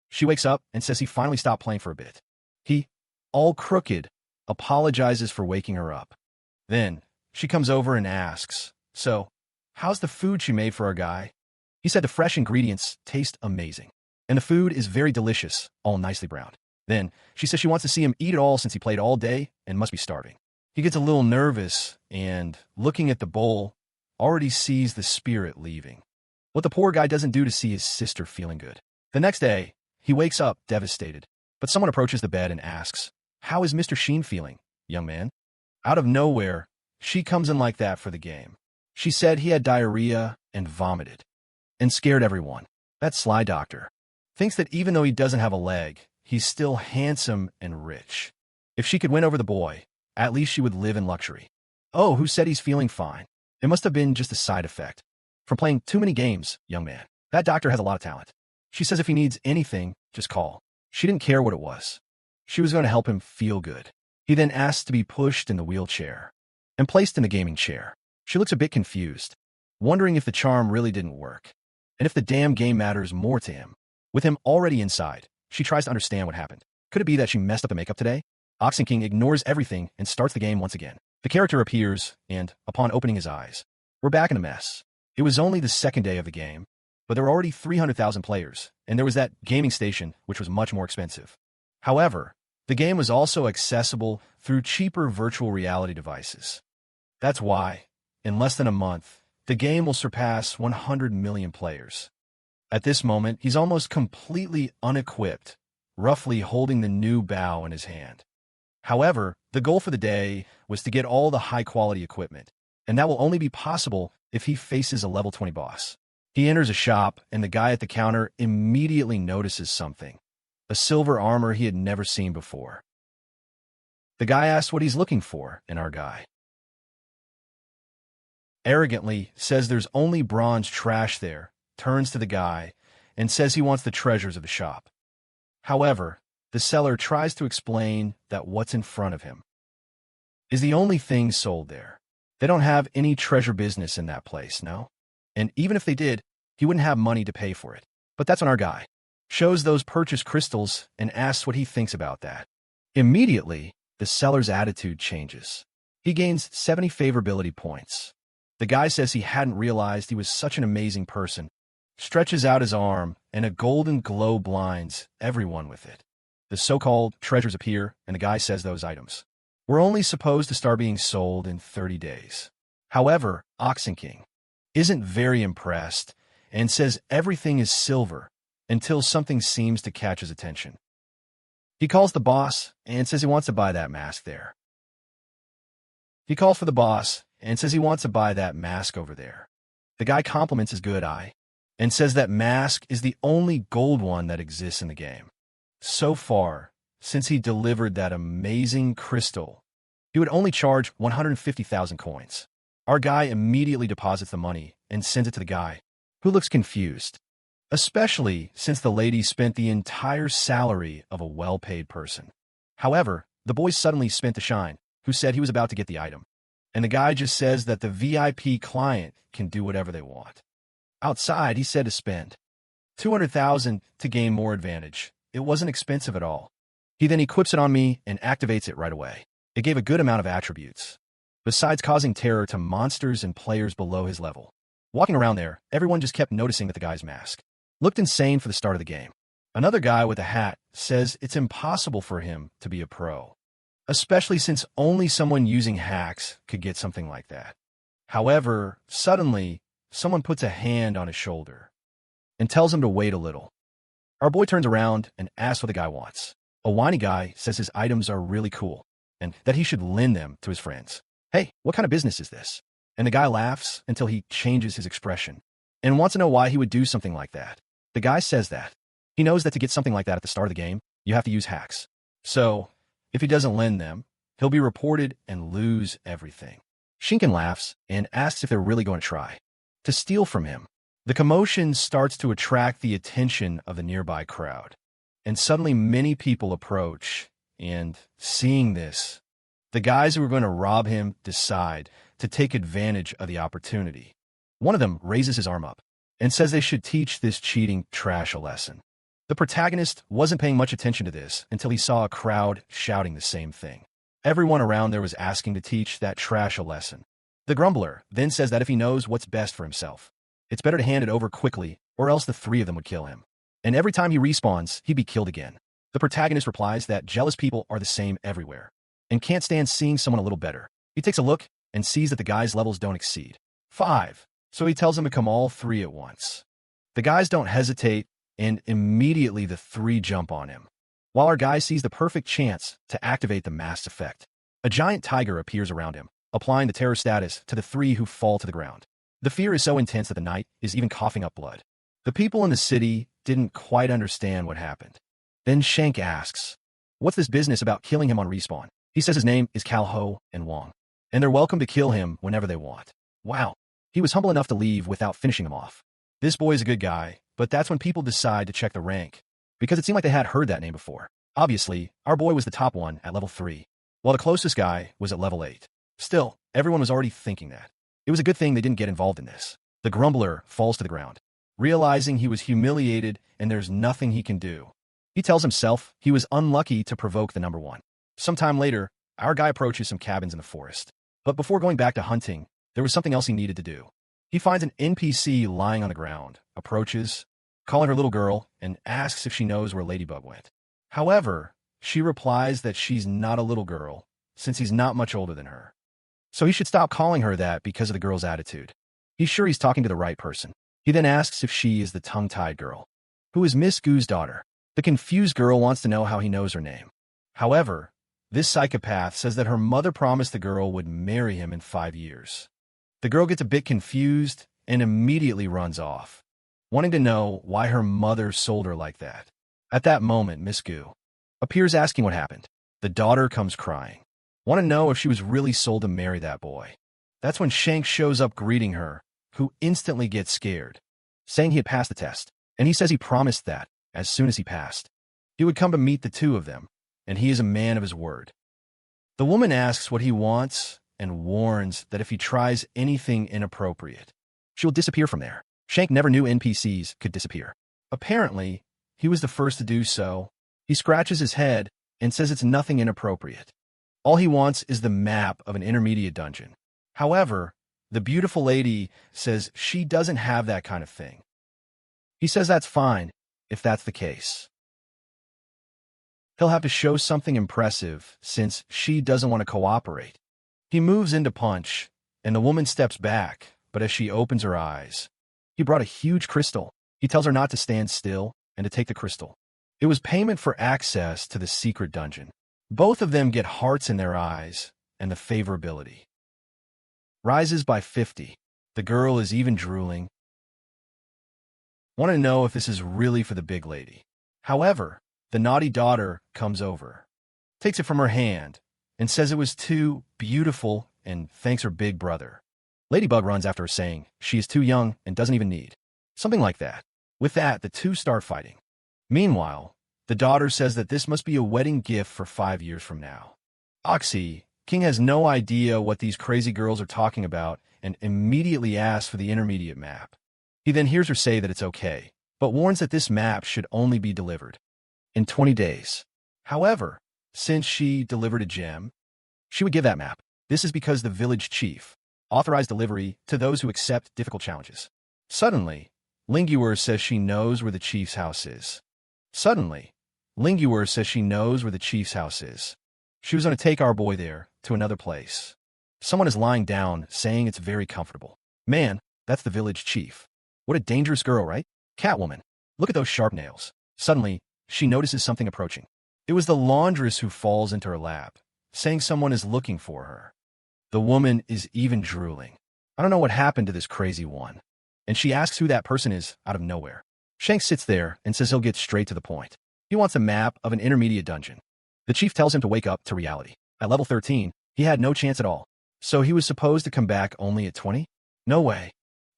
she wakes up and says he finally stopped playing for a bit. He, all crooked, apologizes for waking her up. Then, she comes over and asks, "So, how's the food she made for our guy?" He said the fresh ingredients taste amazing, and the food is very delicious, all nicely browned. Then, she says she wants to see him eat it all since he played all day and must be starving. He gets a little nervous and, looking at the bowl, already sees the spirit leaving. What the poor guy doesn't do to see his sister feeling good. The next day, he wakes up devastated, but someone approaches the bed and asks, "How is Mr. Sheen feeling, young man?" Out of nowhere, she comes in like that for the game. She said he had diarrhea and vomited and scared everyone. That sly doctor thinks that even though he doesn't have a leg, he's still handsome and rich. If she could win over the boy, at least she would live in luxury. Oh, who said he's feeling fine? It must have been just a side effect from playing too many games, young man. That doctor has a lot of talent. She says if he needs anything, just call. She didn't care what it was. She was going to help him feel good. He then asked to be pushed in the wheelchair and placed in the gaming chair. She looks a bit confused, wondering if the charm really didn't work, and if the damn game matters more to him. With him already inside, she tries to understand what happened. Could it be that she messed up the makeup today? Oxen King ignores everything and starts the game once again. The character appears, and, upon opening his eyes, we're back in a mess. It was only the second day of the game, but there were already 300,000 players, and there was that gaming station, which was much more expensive. However, the game was also accessible through cheaper virtual reality devices. That's why, in less than a month, the game will surpass 100 million players. At this moment, he's almost completely unequipped, roughly holding the new bow in his hand. However, the goal for the day was to get all the high-quality equipment, and that will only be possible if he faces a level 20 boss. He enters a shop, and the guy at the counter immediately notices something, a silver armor he had never seen before. The guy asks what he's looking for in our guy. Arrogantly says there's only bronze trash there, turns to the guy, and says he wants the treasures of the shop. However, the seller tries to explain that what's in front of him is the only thing sold there. They don't have any treasure business in that place, no? And even if they did, he wouldn't have money to pay for it. But that's when our guy shows those purchased crystals and asks what he thinks about that. Immediately, the seller's attitude changes. He gains 70 favorability points. The guy says he hadn't realized he was such an amazing person, stretches out his arm, and a golden glow blinds everyone with it. The so-called treasures appear, and the guy says those items were only supposed to start being sold in 30 days. However, Oxen King isn't very impressed and says everything is silver until something seems to catch his attention. He calls the boss and says he wants to buy that mask there. He calls for the boss and says he wants to buy that mask over there. The guy compliments his good eye and says that mask is the only gold one that exists in the game. So far, since he delivered that amazing crystal, he would only charge 150,000 coins. Our guy immediately deposits the money and sends it to the guy, who looks confused, especially since the lady spent the entire salary of a well-paid person. However, the boy suddenly spent the shine, who said he was about to get the item, and the guy just says that the VIP client can do whatever they want. Outside, he said to spend 200,000 to gain more advantage. It wasn't expensive at all. He then equips it on me and activates it right away. It gave a good amount of attributes, besides causing terror to monsters and players below his level. Walking around there, everyone just kept noticing that the guy's mask looked insane for the start of the game. Another guy with a hat says it's impossible for him to be a pro, especially since only someone using hacks could get something like that. However, suddenly, someone puts a hand on his shoulder and tells him to wait a little. Our boy turns around and asks what the guy wants. A whiny guy says his items are really cool and that he should lend them to his friends. Hey, what kind of business is this? And the guy laughs until he changes his expression and wants to know why he would do something like that. The guy says that he knows that to get something like that at the start of the game, you have to use hacks. So, if he doesn't lend them, he'll be reported and lose everything. Shinken laughs and asks if they're really going to try to steal from him. The commotion starts to attract the attention of the nearby crowd, and suddenly many people approach, and seeing this, the guys who are going to rob him decide to take advantage of the opportunity. One of them raises his arm up and says they should teach this cheating trash a lesson. The protagonist wasn't paying much attention to this until he saw a crowd shouting the same thing. Everyone around there was asking to teach that trash a lesson. The grumbler then says that if he knows what's best for himself, it's better to hand it over quickly, or else the three of them would kill him. And every time he respawns, he'd be killed again. The protagonist replies that jealous people are the same everywhere, and can't stand seeing someone a little better. He takes a look and sees that the guy's levels don't exceed 5, so he tells him to come all three at once. The guys don't hesitate, and immediately the three jump on him, while our guy sees the perfect chance to activate the masked effect. A giant tiger appears around him, applying the terror status to the three who fall to the ground. The fear is so intense that the knight is even coughing up blood. The people in the city didn't quite understand what happened. Then Shank asks, what's this business about killing him on respawn? He says his name is Calho and Wong, and they're welcome to kill him whenever they want. Wow, he was humble enough to leave without finishing him off. This boy is a good guy, but that's when people decide to check the rank, because it seemed like they had heard that name before. Obviously, our boy was the top one at level 3, while the closest guy was at level 8. Still, everyone was already thinking that. It was a good thing they didn't get involved in this. The grumbler falls to the ground, realizing he was humiliated and there's nothing he can do. He tells himself he was unlucky to provoke the number 1. Sometime later, our guy approaches some cabins in the forest. But before going back to hunting, there was something else he needed to do. He finds an NPC lying on the ground, approaches, calling her little girl, and asks if she knows where Ladybug went. However, she replies that she's not a little girl, since he's not much older than her. So he should stop calling her that because of the girl's attitude. He's sure he's talking to the right person. He then asks if she is the tongue-tied girl, who is Miss Goo's daughter. The confused girl wants to know how he knows her name. However, this psychopath says that her mother promised the girl would marry him in 5 years. The girl gets a bit confused and immediately runs off, wanting to know why her mother sold her like that. At that moment, Miss Goo appears asking what happened. The daughter comes crying, want to know if she was really sold to marry that boy. That's when Shank shows up greeting her, who instantly gets scared, saying he had passed the test, and he says he promised that, as soon as he passed, he would come to meet the two of them, and he is a man of his word. The woman asks what he wants and warns that if he tries anything inappropriate, she will disappear from there. Shank never knew NPCs could disappear. Apparently, he was the first to do so. He scratches his head and says it's nothing inappropriate. All he wants is the map of an intermediate dungeon. However, the beautiful lady says she doesn't have that kind of thing. He says that's fine if that's the case. He'll have to show something impressive since she doesn't want to cooperate. He moves in to punch, and the woman steps back, but as she opens her eyes, he brought a huge crystal. He tells her not to stand still and to take the crystal. It was payment for access to the secret dungeon. Both of them get hearts in their eyes, and the favorability rises by 50. The girl is even drooling. Want to know if this is really for the big lady. However, the naughty daughter comes over, takes it from her hand, and says it was too beautiful and thanks her big brother. Ladybug runs after her saying she is too young and doesn't even need. Something like that. With that, the two start fighting. Meanwhile, the daughter says that this must be a wedding gift for 5 years from now. Oxy, King has no idea what these crazy girls are talking about and immediately asks for the intermediate map. He then hears her say that it's okay, but warns that this map should only be delivered in 20 days. However, since she delivered a gem, she would give that map. This is because the village chief authorized delivery to those who accept difficult challenges. Suddenly, Linguer says she knows where the chief's house is. Suddenly, Linguer says she knows where the chief's house is. She was going to take our boy there, to another place. Someone is lying down, saying it's very comfortable. Man, that's the village chief. What a dangerous girl, right? Catwoman. Look at those sharp nails. Suddenly, she notices something approaching. It was the laundress who falls into her lap, saying someone is looking for her. The woman is even drooling. I don't know what happened to this crazy one. And she asks who that person is out of nowhere. Shanks sits there and says he'll get straight to the point. He wants a map of an intermediate dungeon. The chief tells him to wake up to reality. At level 13, he had no chance at all. So he was supposed to come back only at 20? No way.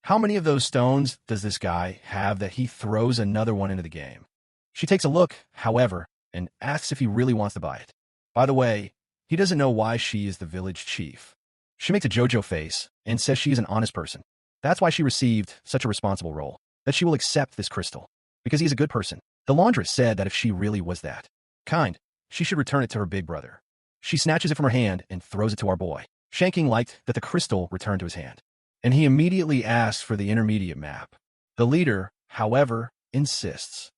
How many of those stones does this guy have that he throws another one into the game? She takes a look, however, and asks if he really wants to buy it. By the way, he doesn't know why she is the village chief. She makes a JoJo face and says she is an honest person. That's why she received such a responsible role, that she will accept this crystal, because he is a good person. The laundress said that if she really was that kind, she should return it to her big brother. She snatches it from her hand and throws it to our boy. Shanking liked that the crystal returned to his hand, and he immediately asks for the intermediate map. The leader, however, insists,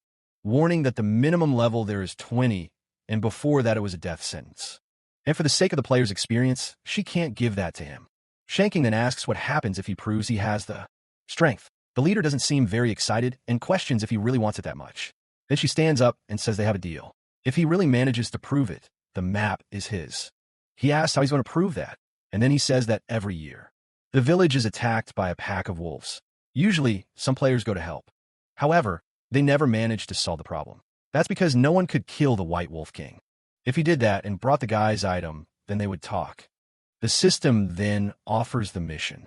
warning that the minimum level there is 20, and before that it was a death sentence. And for the sake of the player's experience, she can't give that to him. Shanking then asks what happens if he proves he has the strength. The leader doesn't seem very excited and questions if he really wants it that much. Then she stands up and says they have a deal. If he really manages to prove it, the map is his. He asks how he's going to prove that, and then he says that every year, the village is attacked by a pack of wolves. Usually, some players go to help. However, they never manage to solve the problem. That's because no one could kill the White Wolf King. If he did that and brought the guy's item, then they would talk. The system then offers the mission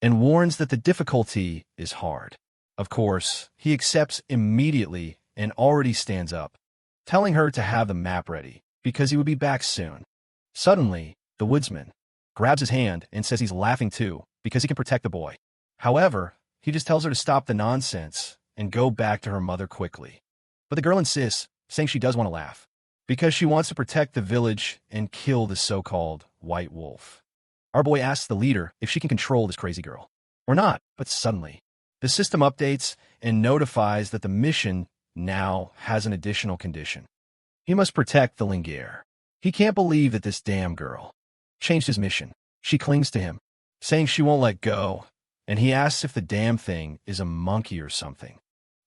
and warns that the difficulty is hard. Of course, he accepts immediately and already stands up, telling her to have the map ready because he would be back soon. Suddenly, the woodsman grabs his hand and says he's laughing too because he can protect the boy. However, he just tells her to stop the nonsense and go back to her mother quickly. But the girl insists, saying she does want to laugh because she wants to protect the village and kill the so-called White Wolf. Our boy asks the leader if she can control this crazy girl or not, but suddenly, the system updates and notifies that the mission now has an additional condition. He must protect the Linguer. He can't believe that this damn girl changed his mission. She clings to him, saying she won't let go, and he asks if the damn thing is a monkey or something.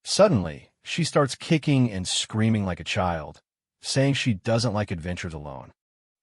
Suddenly, she starts kicking and screaming like a child, saying she doesn't like adventures alone.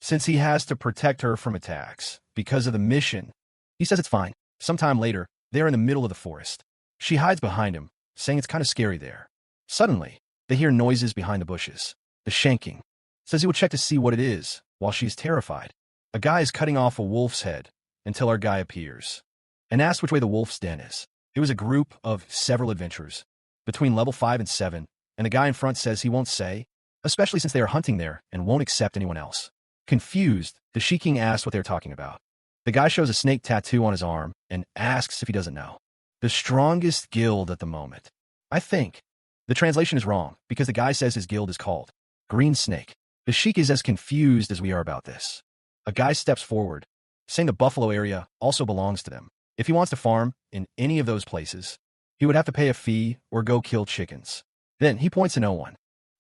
Since he has to protect her from attacks because of the mission, he says it's fine. Sometime later, they're in the middle of the forest. She hides behind him, saying it's kind of scary there. Suddenly, they hear noises behind the bushes. The Shanking says he will check to see what it is, while she is terrified. A guy is cutting off a wolf's head until our guy appears and asks which way the wolf's den is. It was a group of several adventurers between level 5 and 7, and the guy in front says he won't say, especially since they are hunting there and won't accept anyone else. Confused, the Shanking asks what they're talking about. The guy shows a snake tattoo on his arm and asks if he doesn't know. The strongest guild at the moment. I think the translation is wrong because the guy says his guild is called Green Snake. The Sheik is as confused as we are about this. A guy steps forward, saying the buffalo area also belongs to them. If he wants to farm in any of those places, he would have to pay a fee or go kill chickens. Then he points to No.1,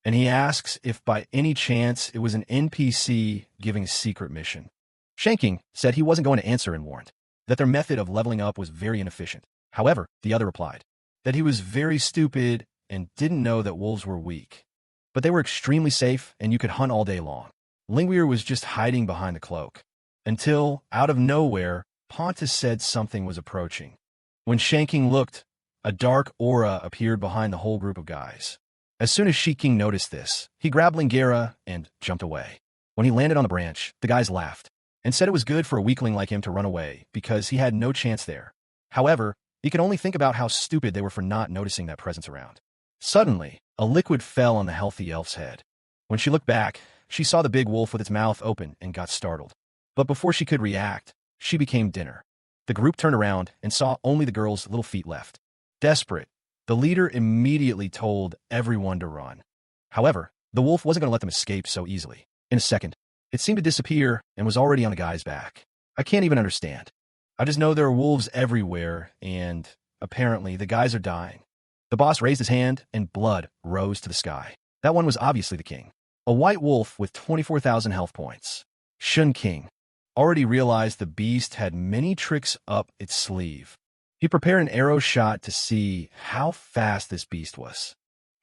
and he asks if by any chance it was an NPC giving a secret mission. Shanking said he wasn't going to answer and warned that their method of leveling up was very inefficient. However, the other replied that he was very stupid and didn't know that wolves were weak, but they were extremely safe and you could hunt all day long. Linguer was just hiding behind the cloak until, out of nowhere, Pontus said something was approaching. When Shanking looked, a dark aura appeared behind the whole group of guys. As soon as Shanking noticed this, he grabbed Linguer and jumped away. When he landed on the branch, the guys laughed and said it was good for a weakling like him to run away because he had no chance there. However, he could only think about how stupid they were for not noticing that presence around. Suddenly, a liquid fell on the healthy elf's head. When she looked back, she saw the big wolf with its mouth open and got startled. But before she could react, she became dinner. The group turned around and saw only the girl's little feet left. Desperate, the leader immediately told everyone to run. However, the wolf wasn't going to let them escape so easily. In a second, it seemed to disappear and was already on the guy's back. I can't even understand. I just know there are wolves everywhere, and apparently the guys are dying. The boss raised his hand, and blood rose to the sky. That one was obviously the king. A white wolf with 24,000 health points. Shun King already realized the beast had many tricks up its sleeve. He prepared an arrow shot to see how fast this beast was.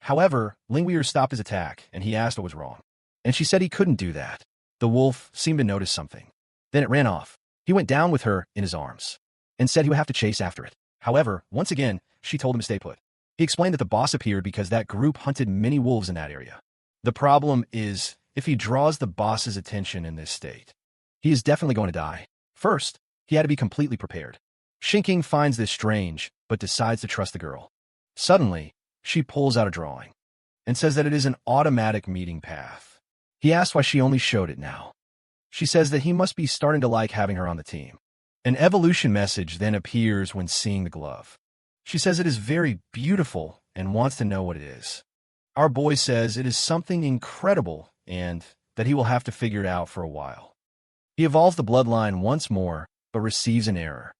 However, Lingweir stopped his attack, and he asked what was wrong. And she said he couldn't do that. The wolf seemed to notice something. Then it ran off. He went down with her in his arms and said he would have to chase after it. However, once again, she told him to stay put. He explained that the boss appeared because that group hunted many wolves in that area. The problem is, if he draws the boss's attention in this state, he is definitely going to die. First, he had to be completely prepared. Shinking finds this strange, but decides to trust the girl. Suddenly, she pulls out a drawing and says that it is an automatic meeting path. He asks why she only showed it now. She says that he must be starting to like having her on the team. An evolution message then appears when seeing the glove. She says it is very beautiful and wants to know what it is. Our boy says it is something incredible and that he will have to figure it out for a while. He evolves the bloodline once more, but receives an error.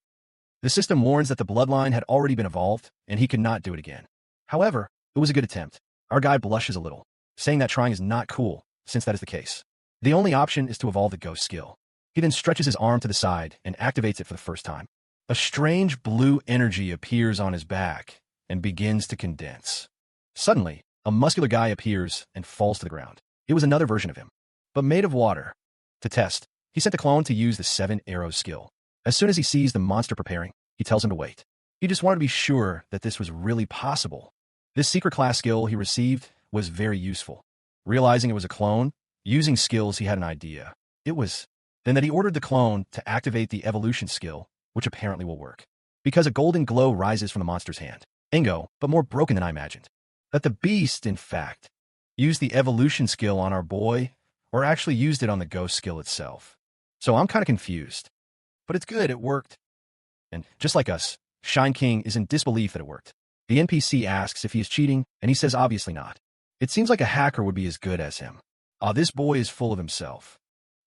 The system warns that the bloodline had already been evolved, and he could not do it again. However, it was a good attempt. Our guy blushes a little, saying that trying is not cool, since that is the case. The only option is to evolve the ghost skill. He then stretches his arm to the side and activates it for the first time. A strange blue energy appears on his back and begins to condense. Suddenly, a muscular guy appears and falls to the ground. It was another version of him, but made of water. To test, he sent the clone to use the 7 arrows skill. As soon as he sees the monster preparing, he tells him to wait. He just wanted to be sure that this was really possible. This secret class skill he received was very useful. Realizing it was a clone, using skills he had an idea. It was then that he ordered the clone to activate the evolution skill, which apparently will work. Because a golden glow rises from the monster's hand. Ingo, but more broken than I imagined. That the beast, in fact, used the evolution skill on our boy, or actually used it on the ghost skill itself. So I'm kind of confused. But it's good, it worked. And just like us, Shine King is in disbelief that it worked. The NPC asks if he is cheating, and he says obviously not. It seems like a hacker would be as good as him. This boy is full of himself.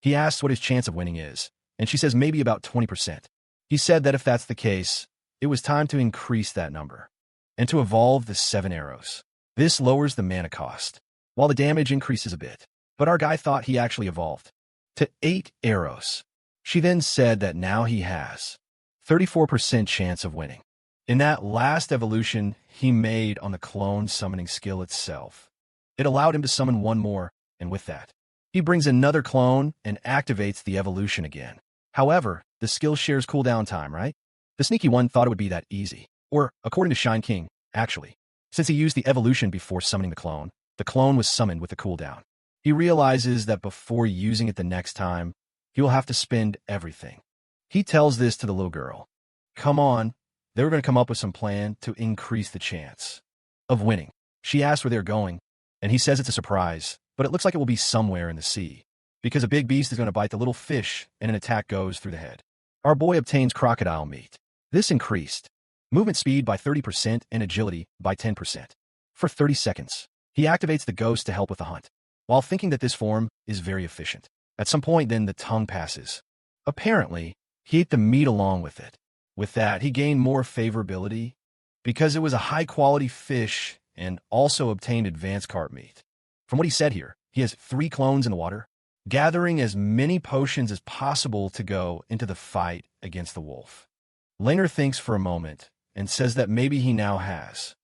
He asks what his chance of winning is, and she says maybe about 20%. He said that if that's the case, it was time to increase that number, and to evolve the 7 arrows. This lowers the mana cost, while the damage increases a bit. But our guy thought he actually evolved to 8 arrows. She then said that now he has 34% chance of winning. In that last evolution he made on the clone summoning skill itself, it allowed him to summon one more, and with that, he brings another clone and activates the evolution again. However, the skill shares cooldown time, right? The sneaky one thought it would be that easy. Or, according to Shine King, actually, since he used the evolution before summoning the clone was summoned with the cooldown. He realizes that before using it the next time, he will have to spend everything. He tells this to the little girl. Come on, they were going to come up with some plan to increase the chance of winning. She asks where they're going, and he says it's a surprise, but it looks like it will be somewhere in the sea, because a big beast is going to bite the little fish and an attack goes through the head. Our boy obtains crocodile meat. This increased movement speed by 30% and agility by 10%. For 30 seconds, he activates the ghost to help with the hunt, while thinking that this form is very efficient. At some point then the tongue passes. Apparently, he ate the meat along with it. With that, he gained more favorability because it was a high-quality fish and also obtained advanced carp meat. From what he said here, he has 3 clones in the water, gathering as many potions as possible to go into the fight against the wolf. Langer thinks for a moment and says that maybe he now has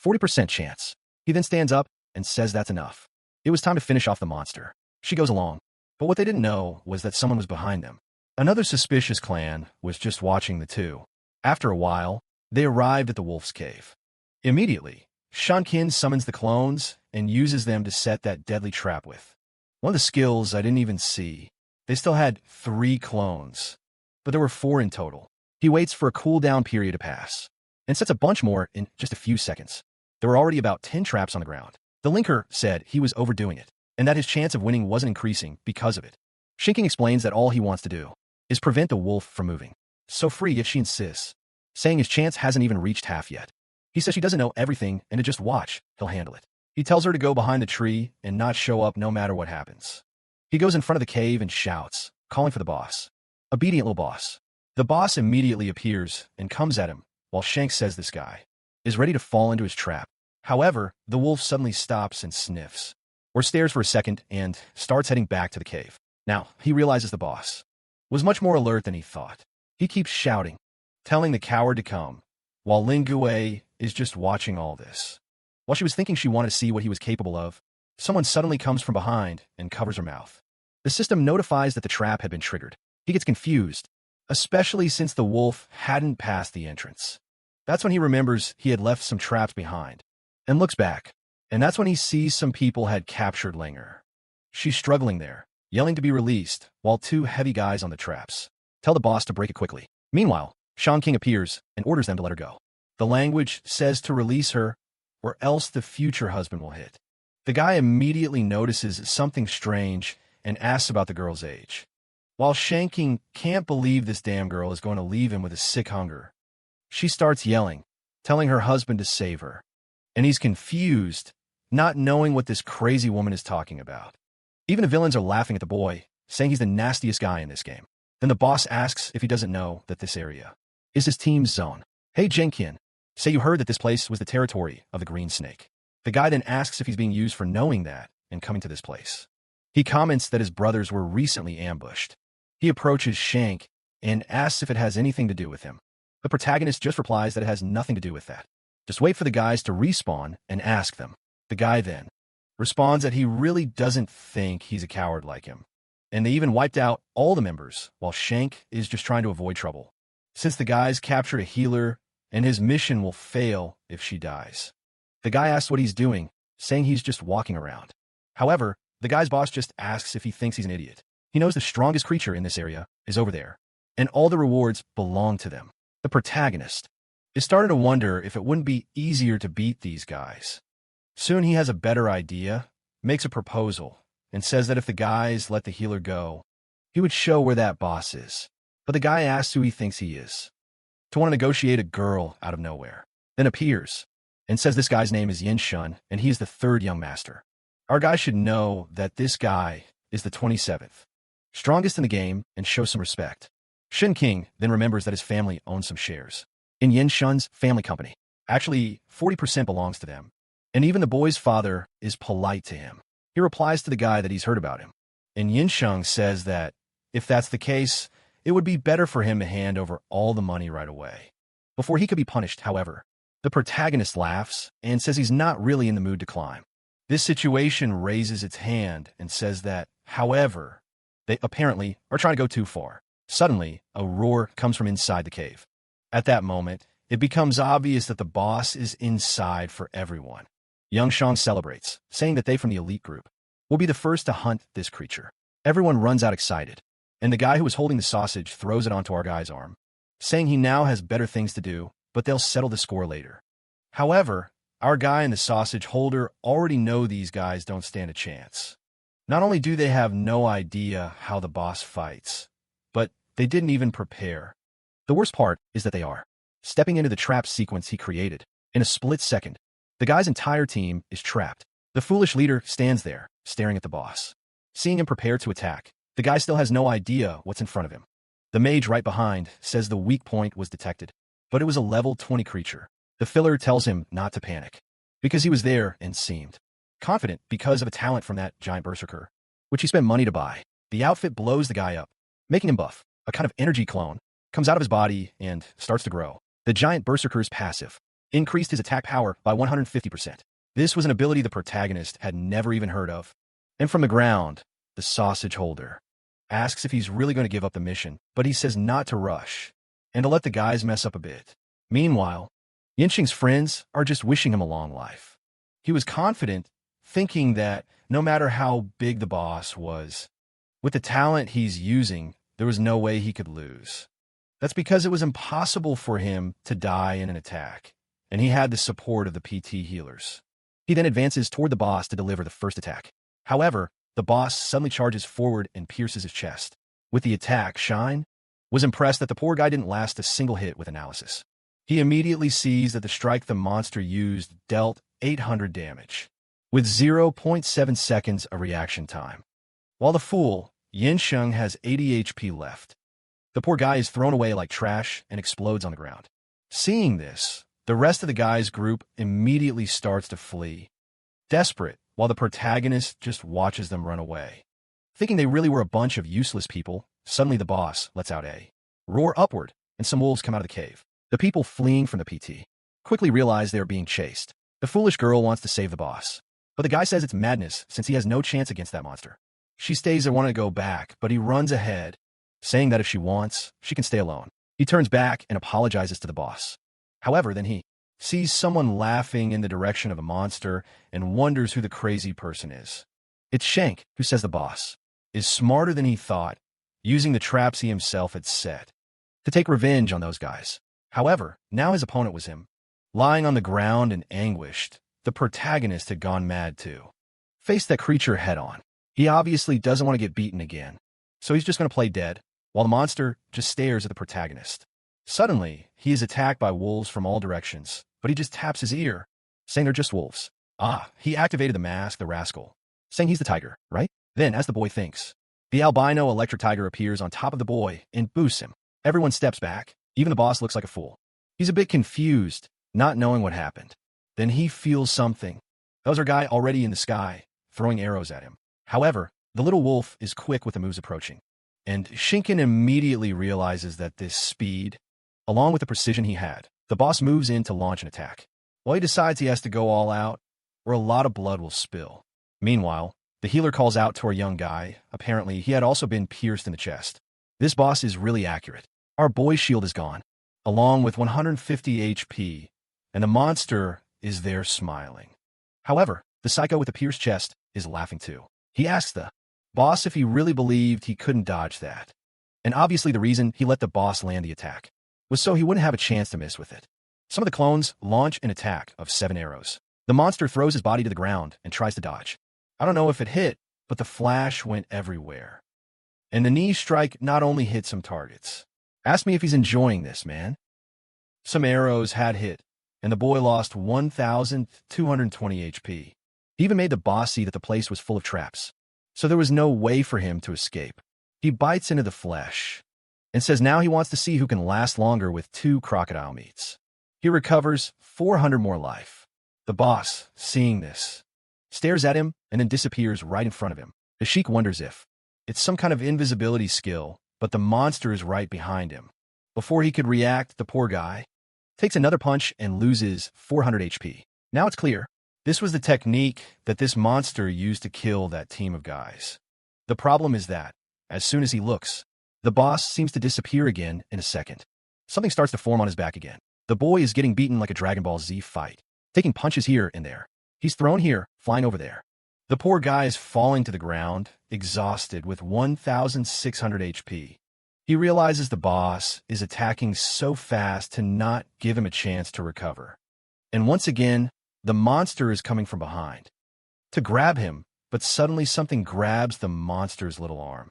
40% chance. He then stands up and says that's enough. It was time to finish off the monster. She goes along, but what they didn't know was that someone was behind them. Another suspicious clan was just watching the two. After a while, they arrived at the wolf's cave. Immediately, Shankin summons the clones and uses them to set that deadly trap with. One of the skills I didn't even see. They still had 3 clones, but there were 4 in total. He waits for a cooldown period to pass, and sets a bunch more in just a few seconds. There were already about 10 traps on the ground. The linker said he was overdoing it, and that his chance of winning wasn't increasing because of it. Shinking explains that all he wants to do is prevent the wolf from moving. So free, yet she insists, saying his chance hasn't even reached half yet. He says she doesn't know everything and to just watch, he'll handle it. He tells her to go behind the tree and not show up no matter what happens. He goes in front of the cave and shouts, calling for the boss. Obedient little boss. The boss immediately appears and comes at him, while Shank says this guy is ready to fall into his trap. However, the wolf suddenly stops and sniffs, or stares for a second and starts heading back to the cave. Now, he realizes the boss was much more alert than he thought. He keeps shouting, telling the coward to come, while Lin Gui is just watching all this. While she was thinking she wanted to see what he was capable of, someone suddenly comes from behind and covers her mouth. The system notifies that the trap had been triggered. He gets confused, especially since the wolf hadn't passed the entrance. That's when he remembers he had left some traps behind, and looks back, and that's when he sees some people had captured Linger. She's struggling there, yelling to be released, while two heavy guys on the traps tell the boss to break it quickly. Meanwhile, Shang King appears and orders them to let her go. The language says to release her, or else the future husband will hit. The guy immediately notices something strange and asks about the girl's age. While Shang King can't believe this damn girl is going to leave him with a sick hunger, she starts yelling, telling her husband to save her. And he's confused, not knowing what this crazy woman is talking about. Even the villains are laughing at the boy, saying he's the nastiest guy in this game. Then the boss asks if he doesn't know that this area is his team's zone. Hey Jenkin, say you heard that this place was the territory of the Green Snake. The guy then asks if he's being used for knowing that and coming to this place. He comments that his brothers were recently ambushed. He approaches Shank and asks if it has anything to do with him. The protagonist just replies that it has nothing to do with that. Just wait for the guys to respawn and ask them. The guy then responds that he really doesn't think he's a coward like him. And they even wiped out all the members, while Shank is just trying to avoid trouble, since the guys captured a healer and his mission will fail if she dies. The guy asks what he's doing, saying he's just walking around. However, the guy's boss just asks if he thinks he's an idiot. He knows the strongest creature in this area is over there, and all the rewards belong to them. The protagonist is starting to wonder if it wouldn't be easier to beat these guys. Soon he has a better idea, makes a proposal, and says that if the guys let the healer go, he would show where that boss is. But the guy asks who he thinks he is, to want to negotiate a girl out of nowhere. Then appears and says this guy's name is Yin Shun, and he is the third young master. Our guy should know that this guy is the 27th, strongest in the game, and show some respect. Shin King then remembers that his family owns some shares in Yin Shun's family company. Actually, 40% belongs to them, and even the boy's father is polite to him. He replies to the guy that he's heard about him, and Yin Shun says that if that's the case, it would be better for him to hand over all the money right away, before he could be punished. However, the protagonist laughs and says he's not really in the mood to climb. This situation raises its hand and says that, however, they apparently are trying to go too far. Suddenly, a roar comes from inside the cave. At that moment, it becomes obvious that the boss is inside for everyone. Young Shang celebrates, saying that they from the elite group will be the first to hunt this creature. Everyone runs out excited, and the guy who was holding the sausage throws it onto our guy's arm, saying he now has better things to do, but they'll settle the score later. However, our guy and the sausage holder already know these guys don't stand a chance. Not only do they have no idea how the boss fights, but they didn't even prepare. The worst part is that they are stepping into the trap sequence he created. In a split second, the guy's entire team is trapped. The foolish leader stands there, staring at the boss. Seeing him prepare to attack, the guy still has no idea what's in front of him. The mage right behind says the weak point was detected, but it was a level 20 creature. The filler tells him not to panic, because he was there and seemed confident because of a talent from that giant berserker, which he spent money to buy. The outfit blows the guy up, making him buff. A kind of energy clone comes out of his body and starts to grow. The giant berserker's passive increased his attack power by 150%. This was an ability the protagonist had never even heard of. And from the ground, the sausage holder asks if he's really going to give up the mission, but he says not to rush and to let the guys mess up a bit. Meanwhile, Yinxing's friends are just wishing him a long life. He was confident, thinking that no matter how big the boss was, with the talent he's using, there was no way he could lose. That's because it was impossible for him to die in an attack, and he had the support of the PT healers. He then advances toward the boss to deliver the first attack. However, the boss suddenly charges forward and pierces his chest. With the attack, Shine was impressed that the poor guy didn't last a single hit with analysis. He immediately sees that the strike the monster used dealt 800 damage, with 0.7 seconds of reaction time. While the fool, Yin Sheng, has 80 HP left. The poor guy is thrown away like trash and explodes on the ground. Seeing this, the rest of the guy's group immediately starts to flee, desperate, while the protagonist just watches them run away. Thinking they really were a bunch of useless people, suddenly the boss lets out a roar upward, and some wolves come out of the cave. The people fleeing from the PT quickly realize they are being chased. The foolish girl wants to save the boss, but the guy says it's madness since he has no chance against that monster. She stays and wants to go back, but he runs ahead, saying that if she wants, she can stay alone. He turns back and apologizes to the boss. However, then he sees someone laughing in the direction of a monster and wonders who the crazy person is. It's Shank, who says the boss is smarter than he thought, using the traps he himself had set to take revenge on those guys. However, now his opponent was him. Lying on the ground and anguished, the protagonist had gone mad too. Faced that creature head-on. He obviously doesn't want to get beaten again, so he's just going to play dead, while the monster just stares at the protagonist. Suddenly, he is attacked by wolves from all directions, but he just taps his ear, saying they're just wolves. He activated the mask, the rascal, saying he's the tiger, right? Then, as the boy thinks, the albino electric tiger appears on top of the boy and boosts him. Everyone steps back. Even the boss looks like a fool. He's a bit confused, not knowing what happened. Then he feels something. That was our guy already in the sky, throwing arrows at him. However, the little wolf is quick with the moves approaching, and Shinken immediately realizes that this speed, along with the precision he had, the boss moves in to launch an attack. Well, he decides he has to go all out, or a lot of blood will spill. Meanwhile, the healer calls out to our young guy. Apparently, he had also been pierced in the chest. This boss is really accurate. Our boy's shield is gone, along with 150 HP, and the monster is there smiling. However, the psycho with the pierced chest is laughing too. He asks the boss if he really believed he couldn't dodge that. And obviously the reason he let the boss land the attack was so he wouldn't have a chance to miss with it. Some of the clones launch an attack of 7 arrows. The monster throws his body to the ground and tries to dodge. I don't know if it hit, but the flash went everywhere. And the knee strike not only hit some targets. Ask me if he's enjoying this, man. Some arrows had hit, and the boy lost 1,220 HP. He even made the boss see that the place was full of traps, so there was no way for him to escape. He bites into the flesh and says now he wants to see who can last longer with 2 crocodile meats. He recovers 400 more life. The boss, seeing this, stares at him and then disappears right in front of him. The Sheik wonders if it's some kind of invisibility skill, but the monster is right behind him. Before he could react, the poor guy takes another punch and loses 400 HP. Now it's clear. This was the technique that this monster used to kill that team of guys. The problem is that, as soon as he looks, the boss seems to disappear again in a second. Something starts to form on his back again. The boy is getting beaten like a Dragon Ball Z fight, taking punches here and there. He's thrown here, flying over there. The poor guy is falling to the ground, exhausted with 1,600 HP. He realizes the boss is attacking so fast to not give him a chance to recover. And once again, the monster is coming from behind to grab him, but suddenly something grabs the monster's little arm.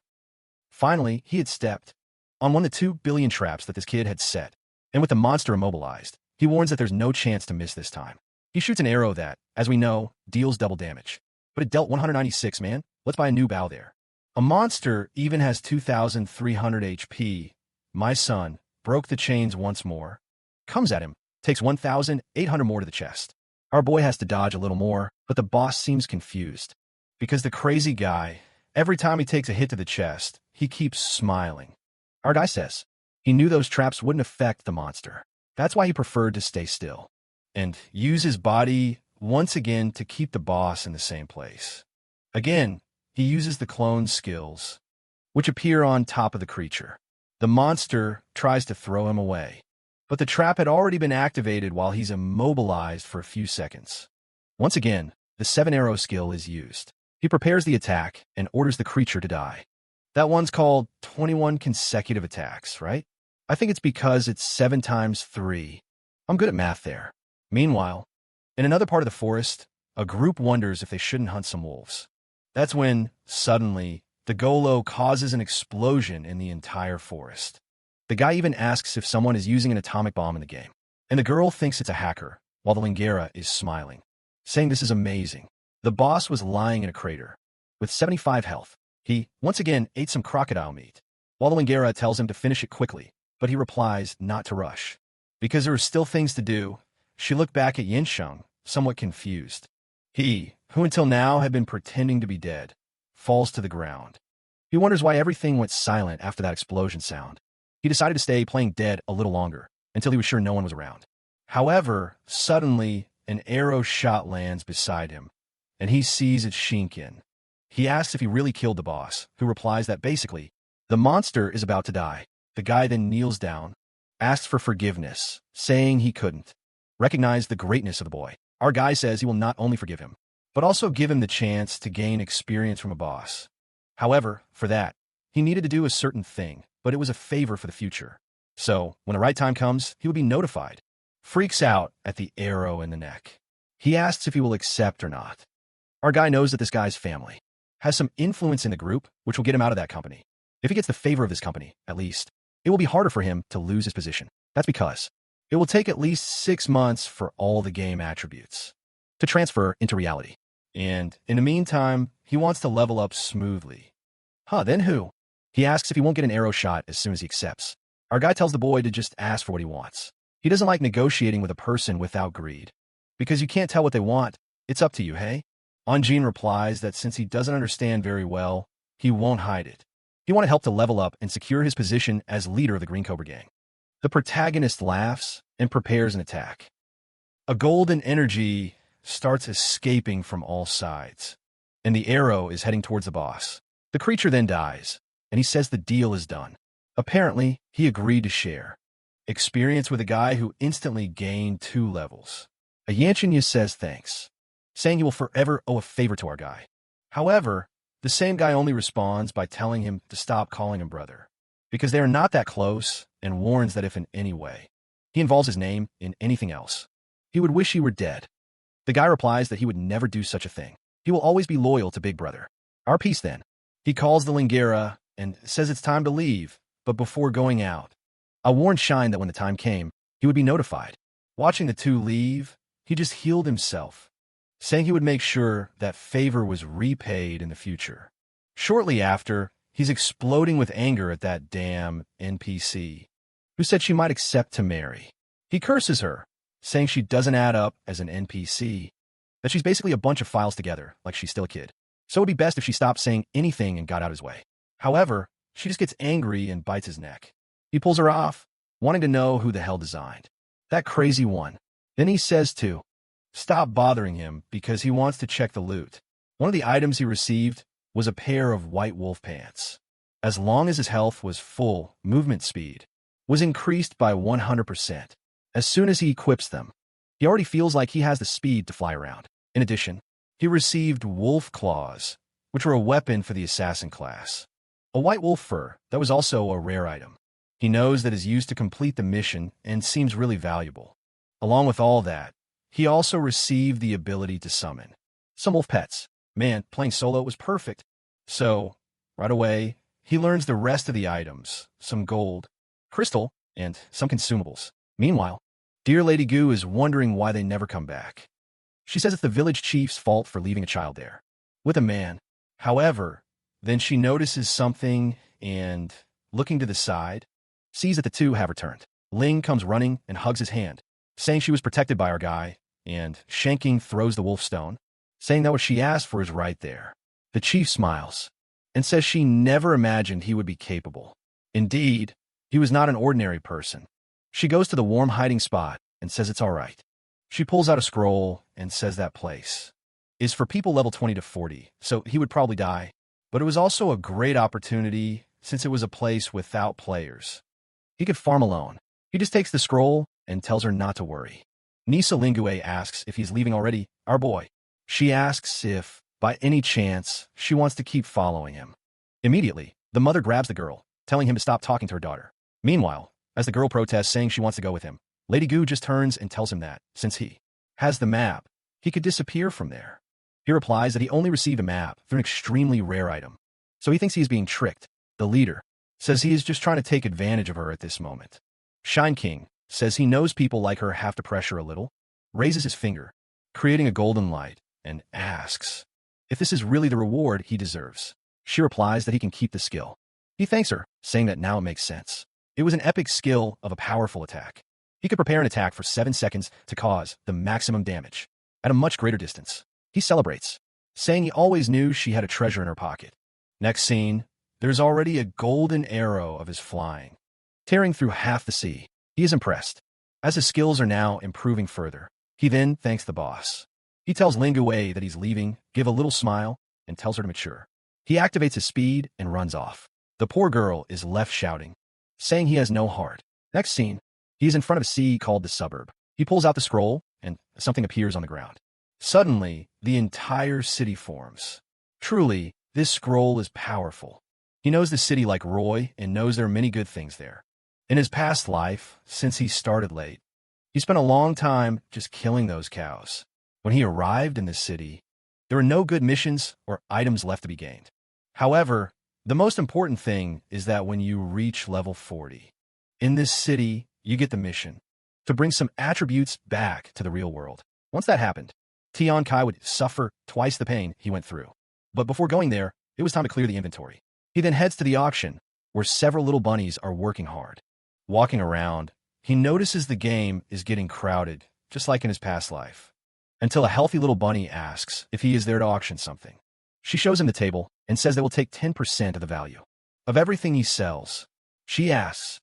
Finally, he had stepped on one of the 2 billion traps that this kid had set, and with the monster immobilized, he warns that there's no chance to miss this time. He shoots an arrow that, as we know, deals double damage. But it dealt 196, man. Let's buy a new bow there. A monster even has 2,300 HP. My son broke the chains once more, comes at him, takes 1,800 more to the chest. Our boy has to dodge a little more, but the boss seems confused. Because the crazy guy, every time he takes a hit to the chest, he keeps smiling. Our guy says he knew those traps wouldn't affect the monster. That's why he preferred to stay still and use his body once again to keep the boss in the same place. Again, he uses the clone skills, which appear on top of the creature. The monster tries to throw him away, but the trap had already been activated while he's immobilized for a few seconds. Once again, the 7-arrow skill is used. He prepares the attack and orders the creature to die. That one's called 21 consecutive attacks, right? I think it's because it's 7 times 3. I'm good at math there. Meanwhile, in another part of the forest, a group wonders if they shouldn't hunt some wolves. That's when, suddenly, the Golo causes an explosion in the entire forest. The guy even asks if someone is using an atomic bomb in the game, and the girl thinks it's a hacker, while the Lingera is smiling, saying this is amazing. The boss was lying in a crater, with 75 health. He, once again, ate some crocodile meat. while the Lingera tells him to finish it quickly, but he replies not to rush. Because there are still things to do, she looked back at Yinsheng, somewhat confused. He, who until now had been pretending to be dead, falls to the ground. He wonders why everything went silent after that explosion sound. He decided to stay playing dead a little longer, until he was sure no one was around. However, suddenly, an arrow shot lands beside him, and he sees it's Shinkin. He asks if he really killed the boss, who replies that basically, the monster is about to die. The guy then kneels down, asks for forgiveness, saying he couldn't recognize the greatness of the boy. Our guy says he will not only forgive him, but also give him the chance to gain experience from a boss. However, for that, he needed to do a certain thing, but it was a favor for the future. So, when the right time comes, he would be notified. Freaks out at the arrow in the neck. He asks if he will accept or not. Our guy knows that this guy's family has some influence in the group, which will get him out of that company. If he gets the favor of this company, at least, it will be harder for him to lose his position. That's because it will take at least 6 months for all the game attributes to transfer into reality. And in the meantime, he wants to level up smoothly. Then who? He asks if he won't get an arrow shot as soon as he accepts. Our guy tells the boy to just ask for what he wants. He doesn't like negotiating with a person without greed. Because you can't tell what they want, it's up to you, hey? Anjin replies that since he doesn't understand very well, he won't hide it. He wanted help to level up and secure his position as leader of the Green Cobra gang. The protagonist laughs and prepares an attack. A golden energy starts escaping from all sides, and the arrow is heading towards the boss. The creature then dies, and he says the deal is done. Apparently, he agreed to share experience with a guy who instantly gained 2 levels. A Yanchinya says thanks, saying he will forever owe a favor to our guy. However, the same guy only responds by telling him to stop calling him brother, because they are not that close, and warns that if in any way he involves his name in anything else, he would wish he were dead. The guy replies that he would never do such a thing. He will always be loyal to Big Brother. Our peace then. He calls the Lingera and says it's time to leave, but before going out, I warned Shine that when the time came, he would be notified. Watching the two leave, he just healed himself, saying he would make sure that favor was repaid in the future. Shortly after, he's exploding with anger at that damn NPC, who said she might accept to marry. He curses her, saying she doesn't add up as an NPC, that she's basically a bunch of files together, like she's still a kid. So it would be best if she stopped saying anything and got out of his way. However, she just gets angry and bites his neck. He pulls her off, wanting to know who the hell designed that crazy one. Then he says to stop bothering him because he wants to check the loot. One of the items he received was a pair of white wolf pants. As long as his health was full, movement speed was increased by 100%. As soon as he equips them, he already feels like he has the speed to fly around. In addition, he received wolf claws, which were a weapon for the assassin class. A white wolf fur that was also a rare item. He knows that is used to complete the mission and seems really valuable. Along with all that, he also received the ability to summon some wolf pets. Man, playing solo was perfect. So, right away, he learns the rest of the items, some gold, crystal, and some consumables. Meanwhile, dear Lady Gu is wondering why they never come back. She says it's the village chief's fault for leaving a child there with a man. However, then she notices something and, looking to the side, sees that the two have returned. Ling comes running and hugs his hand, saying she was protected by our guy, and Shanking throws the wolf stone, saying that what she asked for is right there. The chief smiles and says she never imagined he would be capable. Indeed, he was not an ordinary person. She goes to the warm hiding spot and says it's all right. She pulls out a scroll and says that place is for people level 20 to 40, so he would probably die. But it was also a great opportunity since it was a place without players. He could farm alone. He just takes the scroll and tells her not to worry. Nisa Lingue asks if he's leaving already, our boy. She asks if, by any chance, she wants to keep following him. Immediately, the mother grabs the girl, telling him to stop talking to her daughter. Meanwhile, as the girl protests saying she wants to go with him, Lady Gu just turns and tells him that, since he has the map, he could disappear from there. He replies that he only received a map through an extremely rare item, so he thinks he is being tricked. The leader says he is just trying to take advantage of her at this moment. Shine King says he knows people like her have to pressure a little, raises his finger, creating a golden light, and asks if this is really the reward he deserves. She replies that he can keep the skill. He thanks her, saying that now it makes sense. It was an epic skill of a powerful attack. He could prepare an attack for 7 seconds to cause the maximum damage at a much greater distance. He celebrates, saying he always knew she had a treasure in her pocket. Next scene, there's already a golden arrow of his flying, tearing through half the sea. He is impressed, as his skills are now improving further. He then thanks the boss. He tells Ling Wei that he's leaving, give a little smile, and tells her to mature. He activates his speed and runs off. The poor girl is left shouting, saying he has no heart. Next scene, he is in front of a sea called the suburb. He pulls out the scroll, and something appears on the ground. Suddenly, the entire city forms. Truly, this scroll is powerful. He knows the city like Roy and knows there are many good things there. In his past life, since he started late, he spent a long time just killing those cows. When he arrived in this city, there were no good missions or items left to be gained. However, the most important thing is that when you reach level 40, in this city, you get the mission to bring some attributes back to the real world. Once that happened, Tian Kai would suffer twice the pain he went through. But before going there, it was time to clear the inventory. He then heads to the auction, where several little bunnies are working hard. Walking around, he notices the game is getting crowded, just like in his past life, until a healthy little bunny asks if he is there to auction something. She shows him the table and says they will take 10% of the value of everything he sells. She asks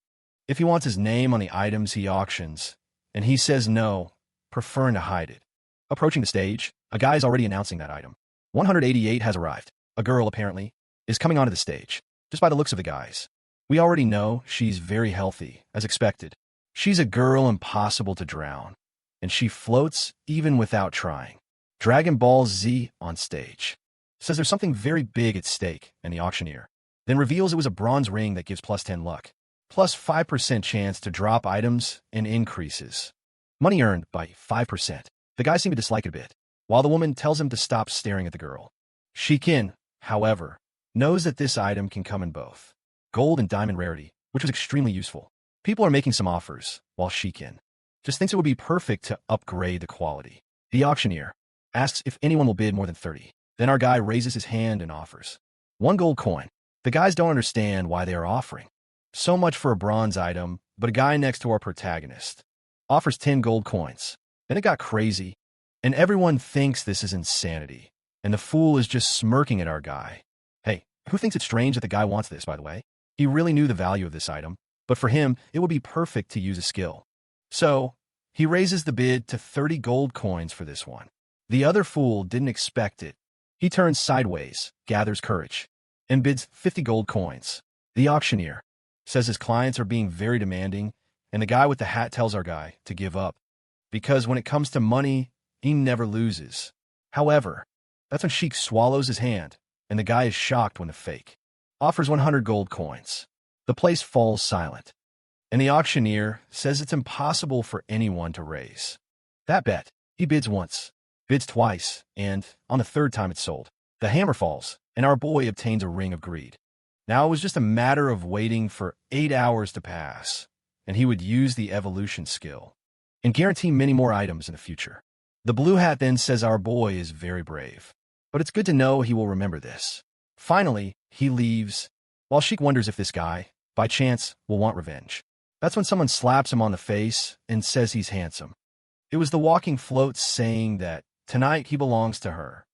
if he wants his name on the items he auctions, and he says no, preferring to hide it. Approaching the stage, a guy is already announcing that item. 188 has arrived. A girl, apparently, is coming onto the stage, just by the looks of the guys. We already know she's very healthy, as expected. She's a girl impossible to drown, and she floats even without trying. Dragon Ball Z on stage says there's something very big at stake, and the auctioneer then reveals it was a bronze ring that gives plus 10 luck, plus 5% chance to drop items, and increases money earned by 5%. The guy seemed to dislike it a bit, while the woman tells him to stop staring at the girl. Shikin, however, knows that this item can come in both gold and diamond rarity, which was extremely useful. People are making some offers, while Shikin just thinks it would be perfect to upgrade the quality. The auctioneer asks if anyone will bid more than 30. Then our guy raises his hand and offers 1 gold coin. The guys don't understand why they are offering so much for a bronze item, but a guy next to our protagonist offers 10 gold coins. Then it got crazy, and everyone thinks this is insanity, and the fool is just smirking at our guy. Hey, who thinks it's strange that the guy wants this, by the way? He really knew the value of this item, but for him, it would be perfect to use a skill. So, he raises the bid to 30 gold coins for this one. The other fool didn't expect it. He turns sideways, gathers courage, and bids 50 gold coins. The auctioneer says his clients are being very demanding, and the guy with the hat tells our guy to give up, because when it comes to money, he never loses. However, that's when Sheik swallows his hand, and the guy is shocked when the fake offers 100 gold coins. The place falls silent, and the auctioneer says it's impossible for anyone to raise that bet. He bids once, bids twice, and on the third time it's sold. The hammer falls, and our boy obtains a ring of greed. Now it was just a matter of waiting for 8 hours to pass, and he would use the evolution skill and guarantee many more items in the future. The blue hat then says our boy is very brave, but it's good to know he will remember this. Finally, he leaves, while Sheik wonders if this guy, by chance, will want revenge. That's when someone slaps him on the face and says he's handsome. It was the walking float saying that tonight he belongs to her.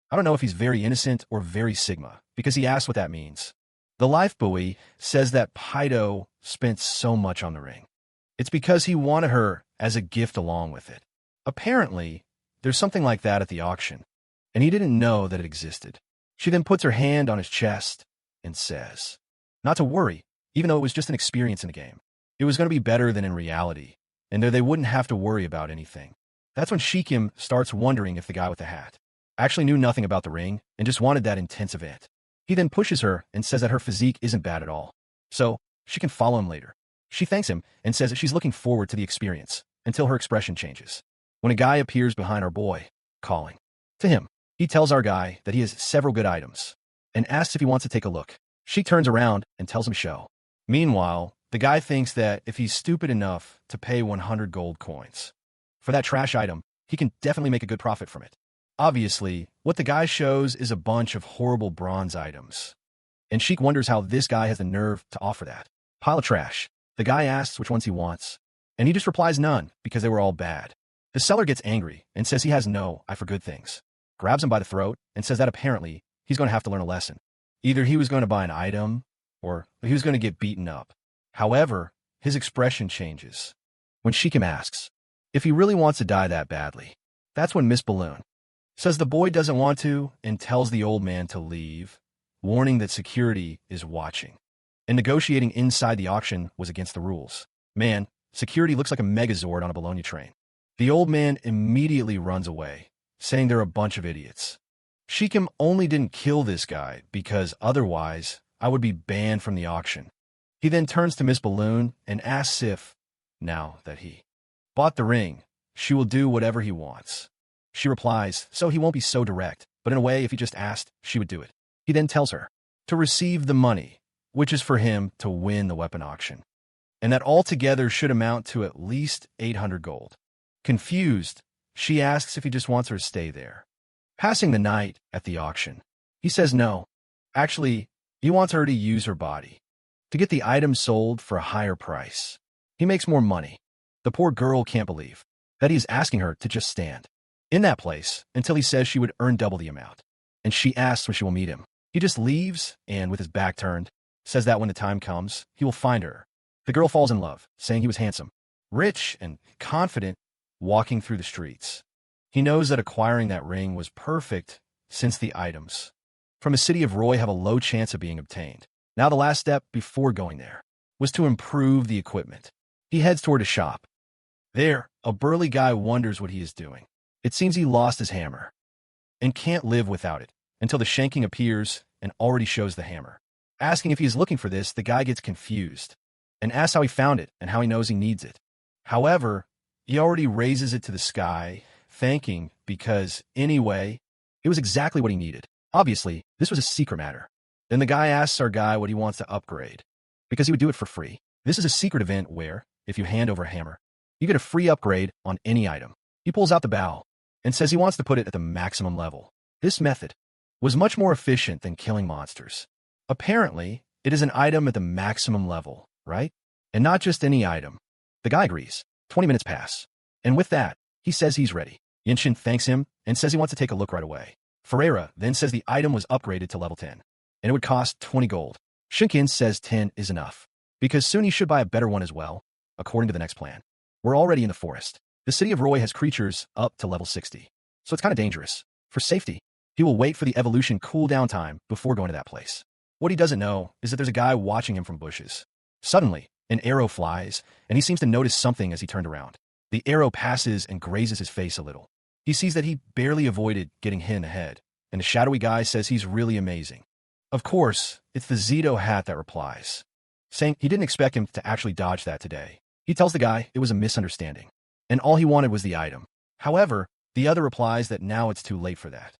I don't know if he's very innocent or very Sigma, because he asks what that means. The life buoy says that Paido spent so much on the ring. It's because he wanted her as a gift along with it. Apparently, there's something like that at the auction, and he didn't know that it existed. She then puts her hand on his chest and says, not to worry, even though it was just an experience in the game. It was going to be better than in reality, and there they wouldn't have to worry about anything. That's when Shikim starts wondering if the guy with the hat actually knew nothing about the ring and just wanted that intense event. He then pushes her and says that her physique isn't bad at all, so she can follow him later. She thanks him and says that she's looking forward to the experience until her expression changes. When a guy appears behind our boy, calling to him, he tells our guy that he has several good items and asks if he wants to take a look. She turns around and tells him show. Meanwhile, the guy thinks that if he's stupid enough to pay 100 gold coins for that trash item, he can definitely make a good profit from it. Obviously, what the guy shows is a bunch of horrible bronze items, and Sheik wonders how this guy has the nerve to offer that. Pile of trash. The guy asks which ones he wants, and he just replies none because they were all bad. The seller gets angry and says he has no eye for good things, grabs him by the throat, and says that apparently he's going to have to learn a lesson. Either he was going to buy an item, or he was going to get beaten up. However, his expression changes when Shikim asks if he really wants to die that badly. That's when Miss Balloon says the boy doesn't want to and tells the old man to leave, warning that security is watching. And negotiating inside the auction was against the rules. Man, security looks like a megazord on a Bologna train. The old man immediately runs away, saying they're a bunch of idiots. Shikim only didn't kill this guy because otherwise I would be banned from the auction. He then turns to Miss Balloon and asks if, now that he bought the ring, she will do whatever he wants. She replies, so he won't be so direct, but in a way if he just asked, she would do it. He then tells her to receive the money, which is for him to win the weapon auction, and that altogether should amount to at least 800 gold. Confused, she asks if he just wants her to stay there, passing the night at the auction. He says no. Actually, he wants her to use her body to get the item sold for a higher price. He makes more money. The poor girl can't believe that he is asking her to just stand in that place until he says she would earn double the amount, and she asks when she will meet him. He just leaves and, with his back turned, says that when the time comes, he will find her. The girl falls in love, saying he was handsome, rich, and confident walking through the streets. He knows that acquiring that ring was perfect since the items from the city of Roy have a low chance of being obtained. Now the last step before going there was to improve the equipment. He heads toward a shop. There, a burly guy wonders what he is doing. It seems he lost his hammer and can't live without it until the shanking appears and already shows the hammer. Asking if he is looking for this, the guy gets confused and asks how he found it and how he knows he needs it. However, he already raises it to the sky, thanking because, anyway, it was exactly what he needed. Obviously, this was a secret matter. Then the guy asks our guy what he wants to upgrade, because he would do it for free. This is a secret event where, if you hand over a hammer, you get a free upgrade on any item. He pulls out the bow and says he wants to put it at the maximum level. This method was much more efficient than killing monsters. Apparently, it is an item at the maximum level, right? And not just any item. The guy agrees. 20 minutes pass. And with that, he says he's ready. Yinshin thanks him and says he wants to take a look right away. Ferreira then says the item was upgraded to level 10, and it would cost 20 gold. Shinkin says 10 is enough, because soon he should buy a better one as well, according to the next plan. We're already in the forest. The city of Roy has creatures up to level 60, so it's kind of dangerous. For safety, he will wait for the evolution cooldown time before going to that place. What he doesn't know is that there's a guy watching him from bushes. Suddenly, an arrow flies, and he seems to notice something as he turned around. The arrow passes and grazes his face a little. He sees that he barely avoided getting hit in the head, and the shadowy guy says he's really amazing. Of course, it's the Zito hat that replies, saying he didn't expect him to actually dodge that today. He tells the guy it was a misunderstanding, and all he wanted was the item. However, the other replies that now it's too late for that.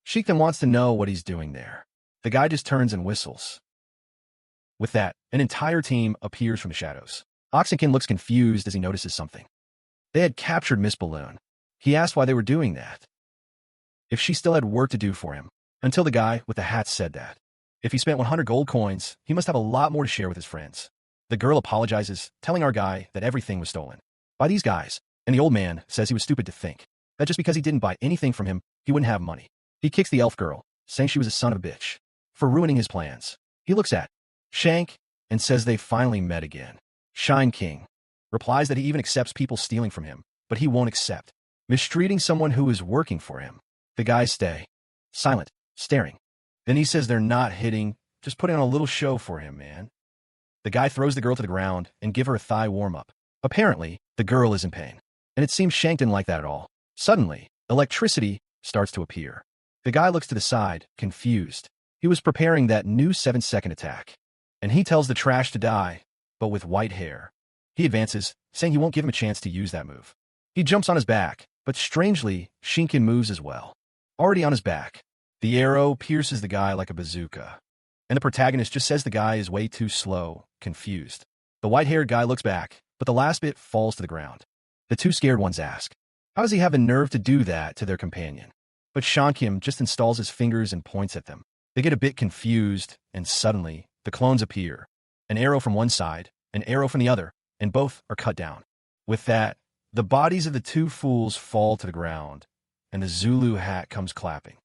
Sheik then wants to know what he's doing there. The guy just turns and whistles. With that, an entire team appears from the shadows. Oxenkin looks confused as he notices something. They had captured Miss Balloon. He asked why they were doing that, if she still had work to do for him, until the guy with the hat said that. If he spent 100 gold coins, he must have a lot more to share with his friends. The girl apologizes, telling our guy that everything was stolen by these guys, and the old man says he was stupid to think that just because he didn't buy anything from him, he wouldn't have money. He kicks the elf girl, saying she was a son of a bitch for ruining his plans. He looks at Shank and says they finally met again. Shine King replies that he even accepts people stealing from him, but he won't accept mistreating someone who is working for him. The guys stay silent, staring. Then he says they're not hitting, just putting on a little show for him, man. The guy throws the girl to the ground and give her a thigh warm-up. Apparently, the girl is in pain, and it seems Shank didn't like that at all. Suddenly, electricity starts to appear. The guy looks to the side, confused. He was preparing that new 7-second attack, and he tells the trash to die, but with white hair. He advances, saying he won't give him a chance to use that move. He jumps on his back, but strangely, Shinkin moves as well. Already on his back, the arrow pierces the guy like a bazooka, and the protagonist just says the guy is way too slow, confused. The white-haired guy looks back, but the last bit falls to the ground. The two scared ones ask, how does he have the nerve to do that to their companion? But Shankim just installs his fingers and points at them. They get a bit confused, and suddenly, the clones appear. An arrow from one side, an arrow from the other, and both are cut down. With that, the bodies of the two fools fall to the ground, and the Zulu hat comes clapping,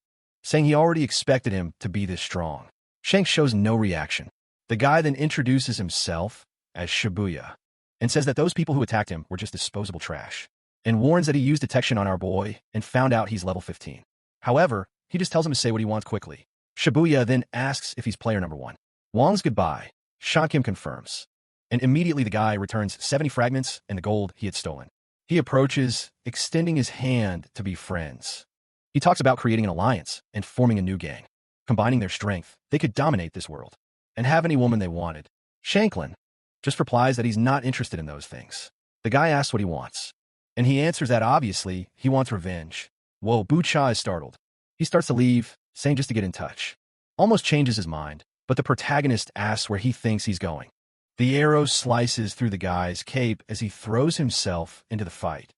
saying he already expected him to be this strong. Shanks shows no reaction. The guy then introduces himself as Shibuya, and says that those people who attacked him were just disposable trash, and warns that he used detection on our boy and found out he's level 15. However, he just tells him to say what he wants quickly. Shibuya then asks if he's player number 1. Wong's goodbye. Shankim confirms, and immediately the guy returns 70 fragments and the gold he had stolen. He approaches, extending his hand to be friends. He talks about creating an alliance and forming a new gang. Combining their strength, they could dominate this world and have any woman they wanted. Shanklin just replies that he's not interested in those things. The guy asks what he wants, and he answers that obviously he wants revenge. Whoa, Bucha is startled. He starts to leave, saying just to get in touch. Almost changes his mind, but the protagonist asks where he thinks he's going. The arrow slices through the guy's cape as he throws himself into the fight.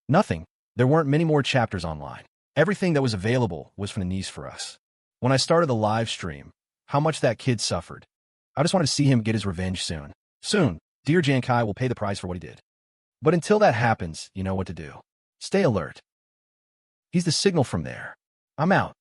Nothing. There weren't many more chapters online. Everything that was available was from the knees for us. When I started the live stream, how much that kid suffered. I just wanted to see him get his revenge soon. Soon, dear Jankai will pay the price for what he did. But until that happens, you know what to do. Stay alert. He's the signal from there. I'm out.